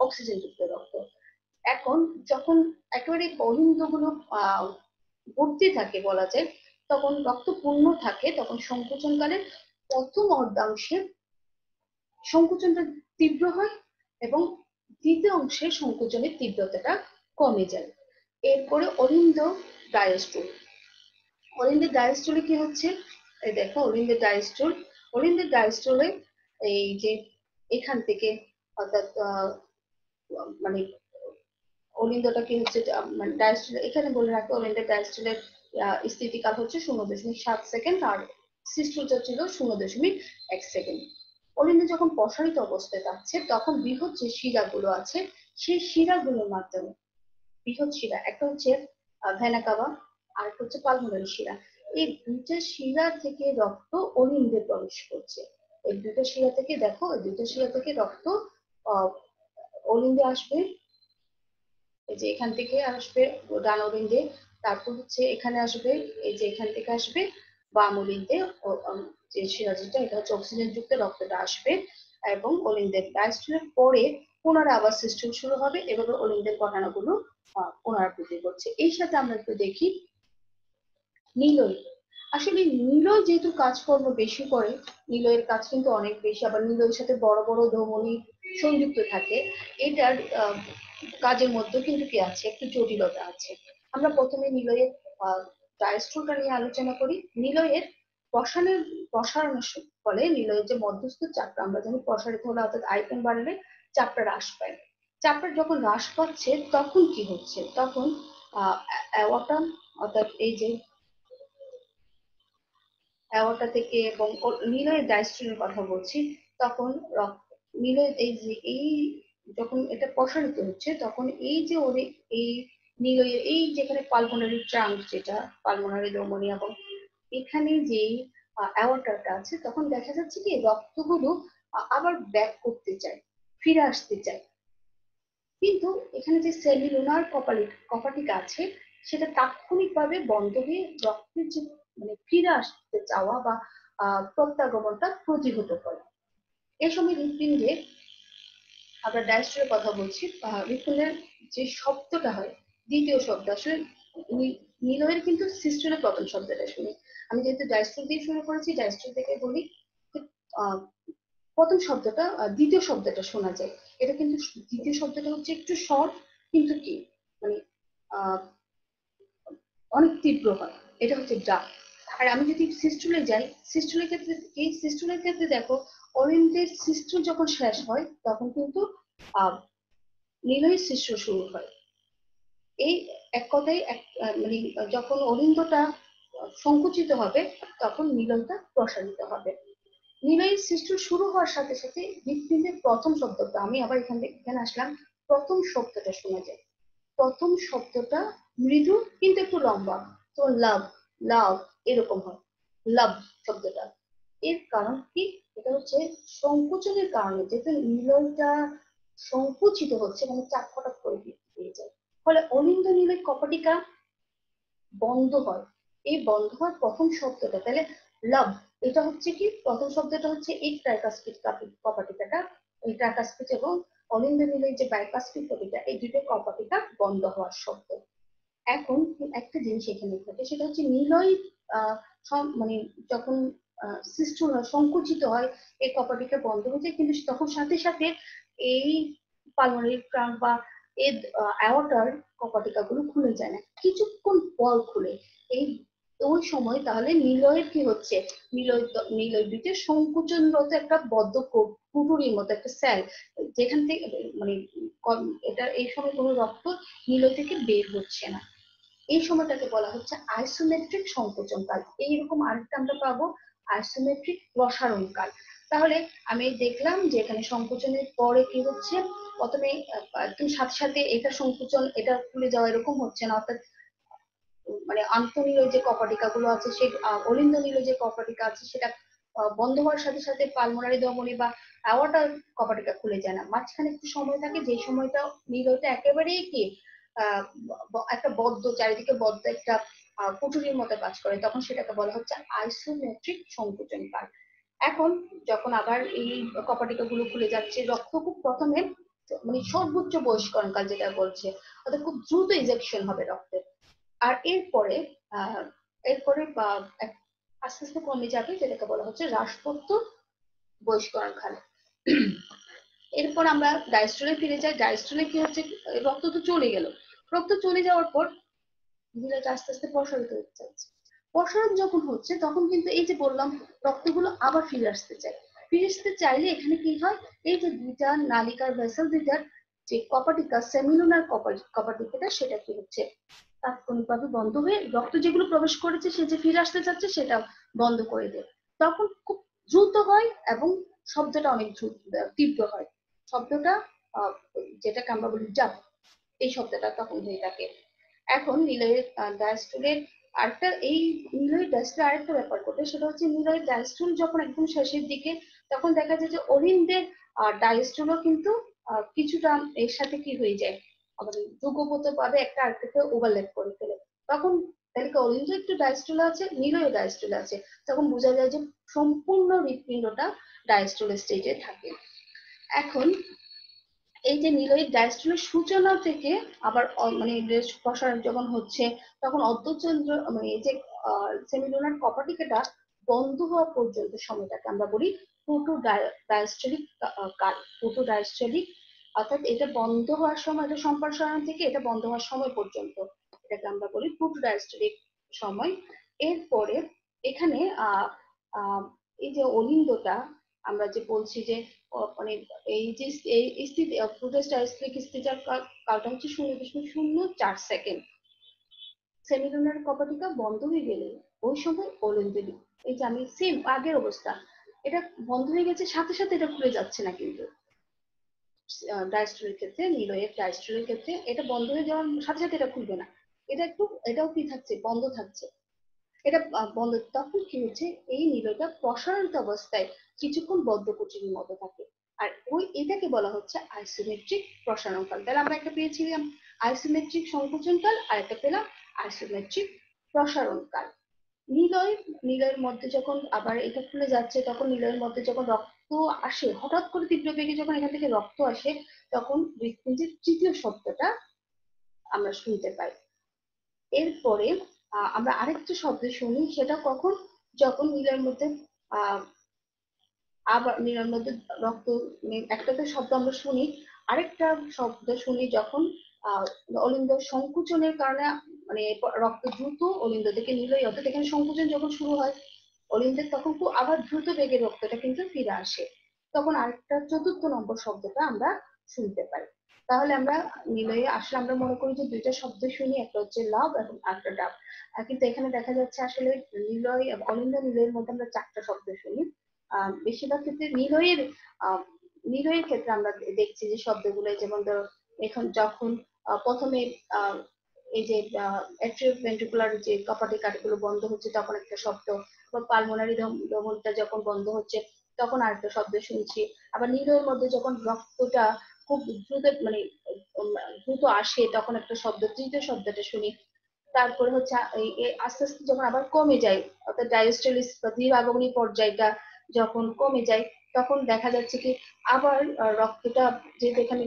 অক্সিজেন যুক্ত রক্ত। এখন যখন একেবারে অলিন্দগুলো ভর্তি থাকে বলা যায়, তখন রক্ত পূর্ণ থাকে, তখন সংকোচনকালে প্রথম অর্ধাংশে সংকোচনটা তীব্র হয় এবং দ্বিতীয় অংশে সংকোচনের তীব্রতাটা কমে যায়। এরপরে অলিন্দের ডায়াস্টুলে কি হচ্ছে, এই দেখো অলিন্দের ডায়াস্টুলে এই যে এখান থেকে অর্থাৎ মানে অলিন্দটা কি হচ্ছে মানে ডায়াস্টুল, এখানে বলে রাখো অলিন্দের ডায়াস্টুলের স্থিতিকাল হচ্ছে 0.7 সেকেন্ড আর সিস্টুলটা ছিল 0.1 সেকেন্ড। অলিন্দ যখন প্রসারিত অবস্থায় থাকছে তখন বৃহৎ যে শিরাগুলো আছে সেই শিরাগুলোর মাধ্যমে, বৃহৎ শিরা একটা হচ্ছে ভেনা কাভা আর একটা হচ্ছে পালমোনারি শিরা, এই দুইটা শিরা থেকে রক্ত অলিন্দে প্রবেশ করছে। এই দুইটা শিরা থেকে দেখো, এই দুইটা শিরা থেকে রক্ত অলিন্দে আসবে, এই যে এখান থেকে আসবে ডান অলিন্দে, তারপর হচ্ছে এখানে আসবে, এই যে এখান থেকে আসবে বাম অলিন্দে, যে শিরাজিটা এটা হচ্ছে অক্সিজেন যুক্ত রক্তটা আসবে এবং অলিন্দের ডায়াস্টুলের পরে পুনরায় আবার সিস্টেম শুরু হবে, এভাবে অলিন্দের ঘটনাগুলো পুনরাবৃত্তি করছে। এই সাথে আমরা একটু দেখি নিলয়। আসলে নিলয় যেহেতু কাজকর্ম বেশি করে, নিলয়ের কাজ কিন্তু অনেক বেশি, আবার নিলয়ের সাথে বড় বড় ধমনী সংযুক্ত থাকে, এটার কাজের মধ্যে কিন্তু কি আছে, একটু জটিলতা আছে। আমরা প্রথমে নিলয়ের ডায়াস্ট্রোলটা নিয়ে আলোচনা করি। নিলয়ের প্রসারণের ফলে নিলয়ের যে মধ্যস্থ চাপটা আমরা জানি প্রসারিত হলে অর্থাৎ আয়তন বাড়লে চাপটা হ্রাস পায়। চাপটা যখন হ্রাস পাচ্ছে তখন কি হচ্ছে, তখন অ্যাওয়াটা অর্থাৎ এই যে অ্যাওর্টা থেকে এবং নিলয়ের ডায়াস্ট্রিনের কথা বলছি, তখন নিলয় এই যে এই যখন এটা প্রসারিত হচ্ছে তখন এই যে ওর এই নিলয়ের এই যেখানে পালমোনারি ট্রাঙ্ক, যেটা পালমোনারি ধমনী এবং এখানে যে অ্যাওর্টাটা আছে, তখন দেখা যাচ্ছে কি রক্তগুলো আবার ব্যাক করতে চায়, ফিরে আসতে চায়। কিন্তু এখানে যে সেমিলুনার কপাটিকা আছে সেটা তাৎক্ষণিকভাবে বন্ধ হয়ে রক্তের যে মানে ফিরে আসতে চাওয়া বা প্রত্যাগমনটা প্রতিহত করে। এই সময় হৃৎপিণ্ডে আমরা ডায়াস্ট্রিনের কথা বলছি, হৃৎপিণ্ডের যে শব্দটা হয়, দ্বিতীয় শব্দ আসলে নিলয়ের কিন্তু সিস্টুলের প্রথম শব্দটা শুনি। আমি যেহেতু ডায়াস্ট্রিক দিয়ে শুরু করেছি, ডায়াস্ট্রিক থেকে বলি প্রথম শব্দটা দ্বিতীয় শব্দটা শোনা যায়। এটা কিন্তু দ্বিতীয় শব্দটা হচ্ছে একটু শর্ট, কিন্তু কি মানে আহ অনেক তীব্র হয়। এটা হচ্ছে ডা। আর আমি যদি সিস্টুলে যাই, সিস্টুলের ক্ষেত্রে এই সিস্টুলের ক্ষেত্রে দেখো অরিন্দের সিস্টুল যখন শেষ হয় তখন কিন্তু নিলয়ের সিস্টুল শুরু হয়। এই এক কথায় মানে যখন অরিন্দটা সংকুচিত হবে তখন নিলয়টা প্রসারিত হবে। নিলয়ের সৃষ্টি শুরু হওয়ার সাথে সাথে হৃৎপিণ্ডের প্রথম শব্দটা, আমি আবার এখানে আসলাম, প্রথম শব্দটা শোনা যায়। প্রথম শব্দটা মৃদু কিন্তু একটু লম্বা, তো লাভ লাভ এরকম হয়, লাভ শব্দটা। এর কারণ কি? এটা হচ্ছে সংকোচনের কারণে, যেহেতু নিলয়টা সংকুচিত হচ্ছে মানে চাপ হঠাৎ করে দিয়ে যায়, ফলে অলিন্দ নিলয় কপাটিকা বন্ধ হয়। এই বন্ধ হওয়ার প্রথম শব্দটা তাহলে লাভ, এটা হচ্ছে কি প্রথম শব্দটা হচ্ছে এই ট্রাইকাসপিড কপাটিকাটা, এই ট্রাইকাসপিড এবং অলিন্দ নিলয় যে বাইকাসপিড কপাটিকা, এই দুটো কপাটিকা বন্ধ হওয়ার শব্দ। এখন একটা জিনিস এখানে ঘটে, সেটা হচ্ছে নিলয় মানে যখন সিস্টুল হয়, সংকুচিত হয়, এই কপাটিকা বন্ধ হয়ে যায়, কিন্তু তখন সাথে সাথে এই পালমোনারি ট্রাঙ্ক বা এই অ্যাওর্টার কপাটিকা গুলো খুলে যায় না, কিছুক্ষণ পর খুলে। এই ওই সময় তাহলে নিলয়ের কি হচ্ছে, নিলয় নিলয় দিতে সংকুচনরত একটা বদ্ধ পুটুরির মতো একটা সেল, যেখান থেকে মানে এটা এই সময় কোনো রক্ত নিলয় থেকে বের হচ্ছে না। এই সময়টাকে বলা হচ্ছে আইসোমেট্রিক সংকোচন কাল। এইরকম আরেকটা আমরা পাবো আইসোমেট্রিক প্রসারণ কাল। তাহলে আমি দেখলাম যে এখানে সংকোচনের পরে কি হচ্ছে, প্রথমে তুমি সাথে সাথে এটা সংকোচন এটা খুলে যাওয়া এরকম হচ্ছে না, অর্থাৎ মানে আন্তঃনিলয় যে কপাটিকা গুলো আছে, সেই অলিন্দ নিলয় যে কপাটিকা আছে সেটা বন্ধ হওয়ার সাথে সাথে পালমোনারি ধমনী বা অ্যাওর্টার কপাটিকা খুলে যায় না, মাঝখানে একটু সময় থাকে, যে সময়টা নিলয়টা একেবারেই কি একটা বদ্ধ, চারিদিকে বদ্ধ একটা পুটুরির মতো কাজ করে, তখন সেটাকে বলা হচ্ছে আইসোমেট্রিক সংকোচন কাল। এখন যখন আবার এই কপাটিকা গুলো খুলে যাচ্ছে, রক্ত খুব প্রথমে মানে সর্বোচ্চ বয়স্করণ কাল যেটা বলছে, অর্থাৎ খুব দ্রুত ইজেকশন হবে রক্তের। আর এরপরে এরপরে আস্তে আস্তে কমে যাবে, যেটাকে বলা হচ্ছে হ্রাসপ্রাপ্ত বয়স্করণ কাল। এরপর আমরা ডায়াস্ট্রলে ফিরে যাই। ডায়াস্ট্রলে কি হচ্ছে, রক্ত তো চলে গেল, রক্ত চলে যাওয়ার পর নীলাটা আস্তে আস্তে প্রসারিত হতে চাইছে। প্রসারণ যখন হচ্ছে তখন কিন্তু এই যে বললাম রক্তগুলো আবার ফিরে আসতে চায়, ফিরে আসতে চাইলে এখানে কি হয়, এই যে দুইটা নালিকার ভেসেল দুইটার যে কপাটিকা, সেমিলুনার কপাটিকাটা, সেটা কি হচ্ছে তাৎক্ষণিকভাবে বন্ধ হয়ে রক্ত যেগুলো প্রবেশ করেছে সে যে ফিরে আসতে চাচ্ছে সেটা বন্ধ করে দেয়। তখন খুব দ্রুত হয় এবং শব্দটা অনেক তীব্র হয়। শব্দটা যেটাকে আমরা বলি জাপ, এই শব্দটা তখন হয়ে থাকে। এখন নিলয়ের ডায়াস্টুলের আরেকটা, এই নিলয়ের ডায়াস্টুল আরেকটা ব্যাপার ঘটে, সেটা হচ্ছে নিলয়ের ডায়াস্টুল যখন একদম শেষের দিকে, তখন দেখা যায় যে অরিন্দের ডায়াস্টুলও কিন্তু কিছুটা এর সাথে কি হয়ে যায়, আমাদের যুগপত ভাবে একটা আরেকটাকে ওভারল্যাপ করে ফেলে। তখন তাহলে কি অরিন্দ একটু ডায়াস্টুল আছে, নিলয় ডায়াস্টুল আছে, তখন বোঝা যায় যে সম্পূর্ণ হৃৎপিণ্ডটা ডায়াস্টুল স্টেজে থাকে। এখন এই যে নিলয়ের ডায়াস্টুলের সূচনা থেকে আবার মানে প্রসারণ যখন হচ্ছে, তখন অর্ধচন্দ্র মানে এই যে সেমিলুনার কপাটিকাটা বন্ধ হওয়া পর্যন্ত সময়টাকে আমরা বলি প্রোটো ডায়াস্টলিক কাল। প্রোটো ডায়াস্টলিক, অর্থাৎ এটা বন্ধ হওয়ার সময়, এটা সম্প্রসারণ থেকে এটা বন্ধ হওয়ার সময় পর্যন্ত এটাকে আমরা বলি প্রোটো ডায়াস্টলিক সময়। এরপরে এখানে এই যে অলিন্দটা আমরা যে বলছি যে মানে এই যে এই স্থিতি প্রোটো ডায়াস্টলিক স্থিতির কালটা হচ্ছে 0.04 সেকেন্ড। সেমিলুনার কপাটিকা বন্ধ হয়ে গেলে ওই সময় অলিন্দ্রের, এই যে আমি সেম আগের অবস্থা, এটা বন্ধ হয়ে গেছে সাথে সাথে এটা খুলে যাচ্ছে না, কিন্তু ডায়াস্ট্রলের ক্ষেত্রে, নিলয়ের ডায়াস্ট্রলের ক্ষেত্রে এটা বন্ধ হয়ে যাওয়ার সাথে সাথে এটা খুলবে না, এটা একটু এটাও কি থাকছে, বন্ধ থাকছে। এটা বন্ধ, তখন কি হচ্ছে, এই নিলয়টা প্রসারিত অবস্থায় কিছুক্ষণ বদ্ধকোটির মতো থাকে। আর ওই এটাকে বলা হচ্ছে আইসোমেট্রিক প্রসারণকাল। তাহলে আমরা একটা পেয়েছিলাম আইসোমেট্রিক সংকোচনকাল, আর একটা পেলাম আইসোমেট্রিক প্রসারণকাল। নিলয়ের মধ্যে যখন আবার এটা খুলে যাচ্ছে, তখন নিলয়ের মধ্যে যখন রক্ত আসে, হঠাৎ করে তীব্র বেগে যখন এখান থেকে রক্ত আসে, তখন হৃৎপিণ্ডের তৃতীয় শব্দটা আমরা শুনতে পাই। এরপরে আমরা আরেকটা শব্দ শুনি, সেটা কখন, যখন নীলের মধ্যে আহ আবার নীলের মধ্যে রক্ত, একটা তো শব্দ আমরা শুনি, আরেকটা শব্দ শুনি যখন আহ অলিন্দ সংকুচনের কারণে, মানে রক্ত দ্রুত অলিন্দ থেকে নীলয়, অর্থাৎ এখানে সংকুচন যখন শুরু হয় অলিন্দের, তখন খুব আবার দ্রুত বেগে রক্তটা কিন্তু ফিরে আসে, তখন আরেকটা চতুর্থ নম্বর শব্দটা আমরা শুনতে পাই। তাহলে আমরা নিলয়ে আসলে আমরা মনে করি যে দুইটা শব্দ শুনি, একটা হচ্ছে লাভ এবং একটা ডাব, কিন্তু এখানে দেখা যাচ্ছে আসলে নিলয় অলিন্দ নিলয়ের মধ্যে আমরা চারটা শব্দ শুনি। বেশিরভাগ ক্ষেত্রে নিলয়ের ক্ষেত্রে আমরা দেখছি যে শব্দগুলো, যেমন ধরো এখন যখন প্রথমে এই যে অ্যাট্রিওভেন্ট্রিকুলার যে কপাটিক কাঠিগুলো বন্ধ হচ্ছে তখন একটা শব্দ, বা পালমোনারি ধমনীটা যখন বন্ধ হচ্ছে তখন আরেকটা শব্দ শুনছি। আবার নিলয়ের মধ্যে যখন রক্তটা খুব দ্রুত, মানে দ্রুত আসে, তখন একটা শব্দ, তৃতীয় শব্দটা শুনি। তারপরে হচ্ছে আস্তে আস্তে যখন আবার কমে যায়, অর্থাৎ ডায়াস্টোলিস বা ধীর আগমনী পর্যায়টা যখন কমে যায়, তখন দেখা যাচ্ছে কি আবার রক্তটা, যেহেতু এখানে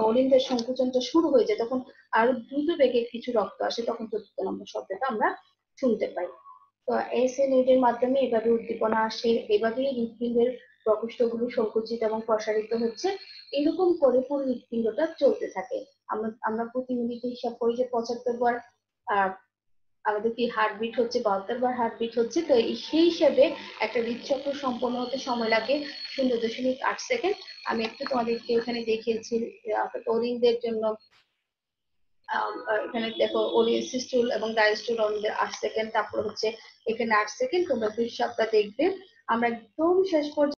অলিন্দের সংকুচনটা শুরু হয়ে যায়, তখন আরো দ্রুত বেগে কিছু রক্ত আসে, তখন চতুর্থ নম্বর শব্দটা আমরা শুনতে পাই। তো এসএ নিউডের মাধ্যমে এভাবে উদ্দীপনা আসে, এভাবেই হৃৎপিণ্ডের প্রকোষ্ঠগুলো সংকুচিত এবং প্রসারিত হচ্ছে, এরকম করে পুরো হৃৎপিণ্ডটা চলতে থাকে। আমরা প্রতি মিনিটে হিসাব করি যে 75 বার আমাদের কি হার্টবিট হচ্ছে, 72 বার হার্টবিট হচ্ছে, তো সেই হিসেবে একটা হৃদচক্র সম্পন্ন হতে সময় লাগে 0.8 সেকেন্ড। আমি একটু তোমাদেরকে এখানে দেখিয়েছি অরিনদের জন্য, এখানে দেখো সিস্টুল এবং ডায়াস্টুল অরিনদের 8 সেকেন্ড, তারপর হচ্ছে এখানে 8 সেকেন্ড, তোমরা হিসাবটা দেখবে। আমরা একদম শেষ পর্যন্ত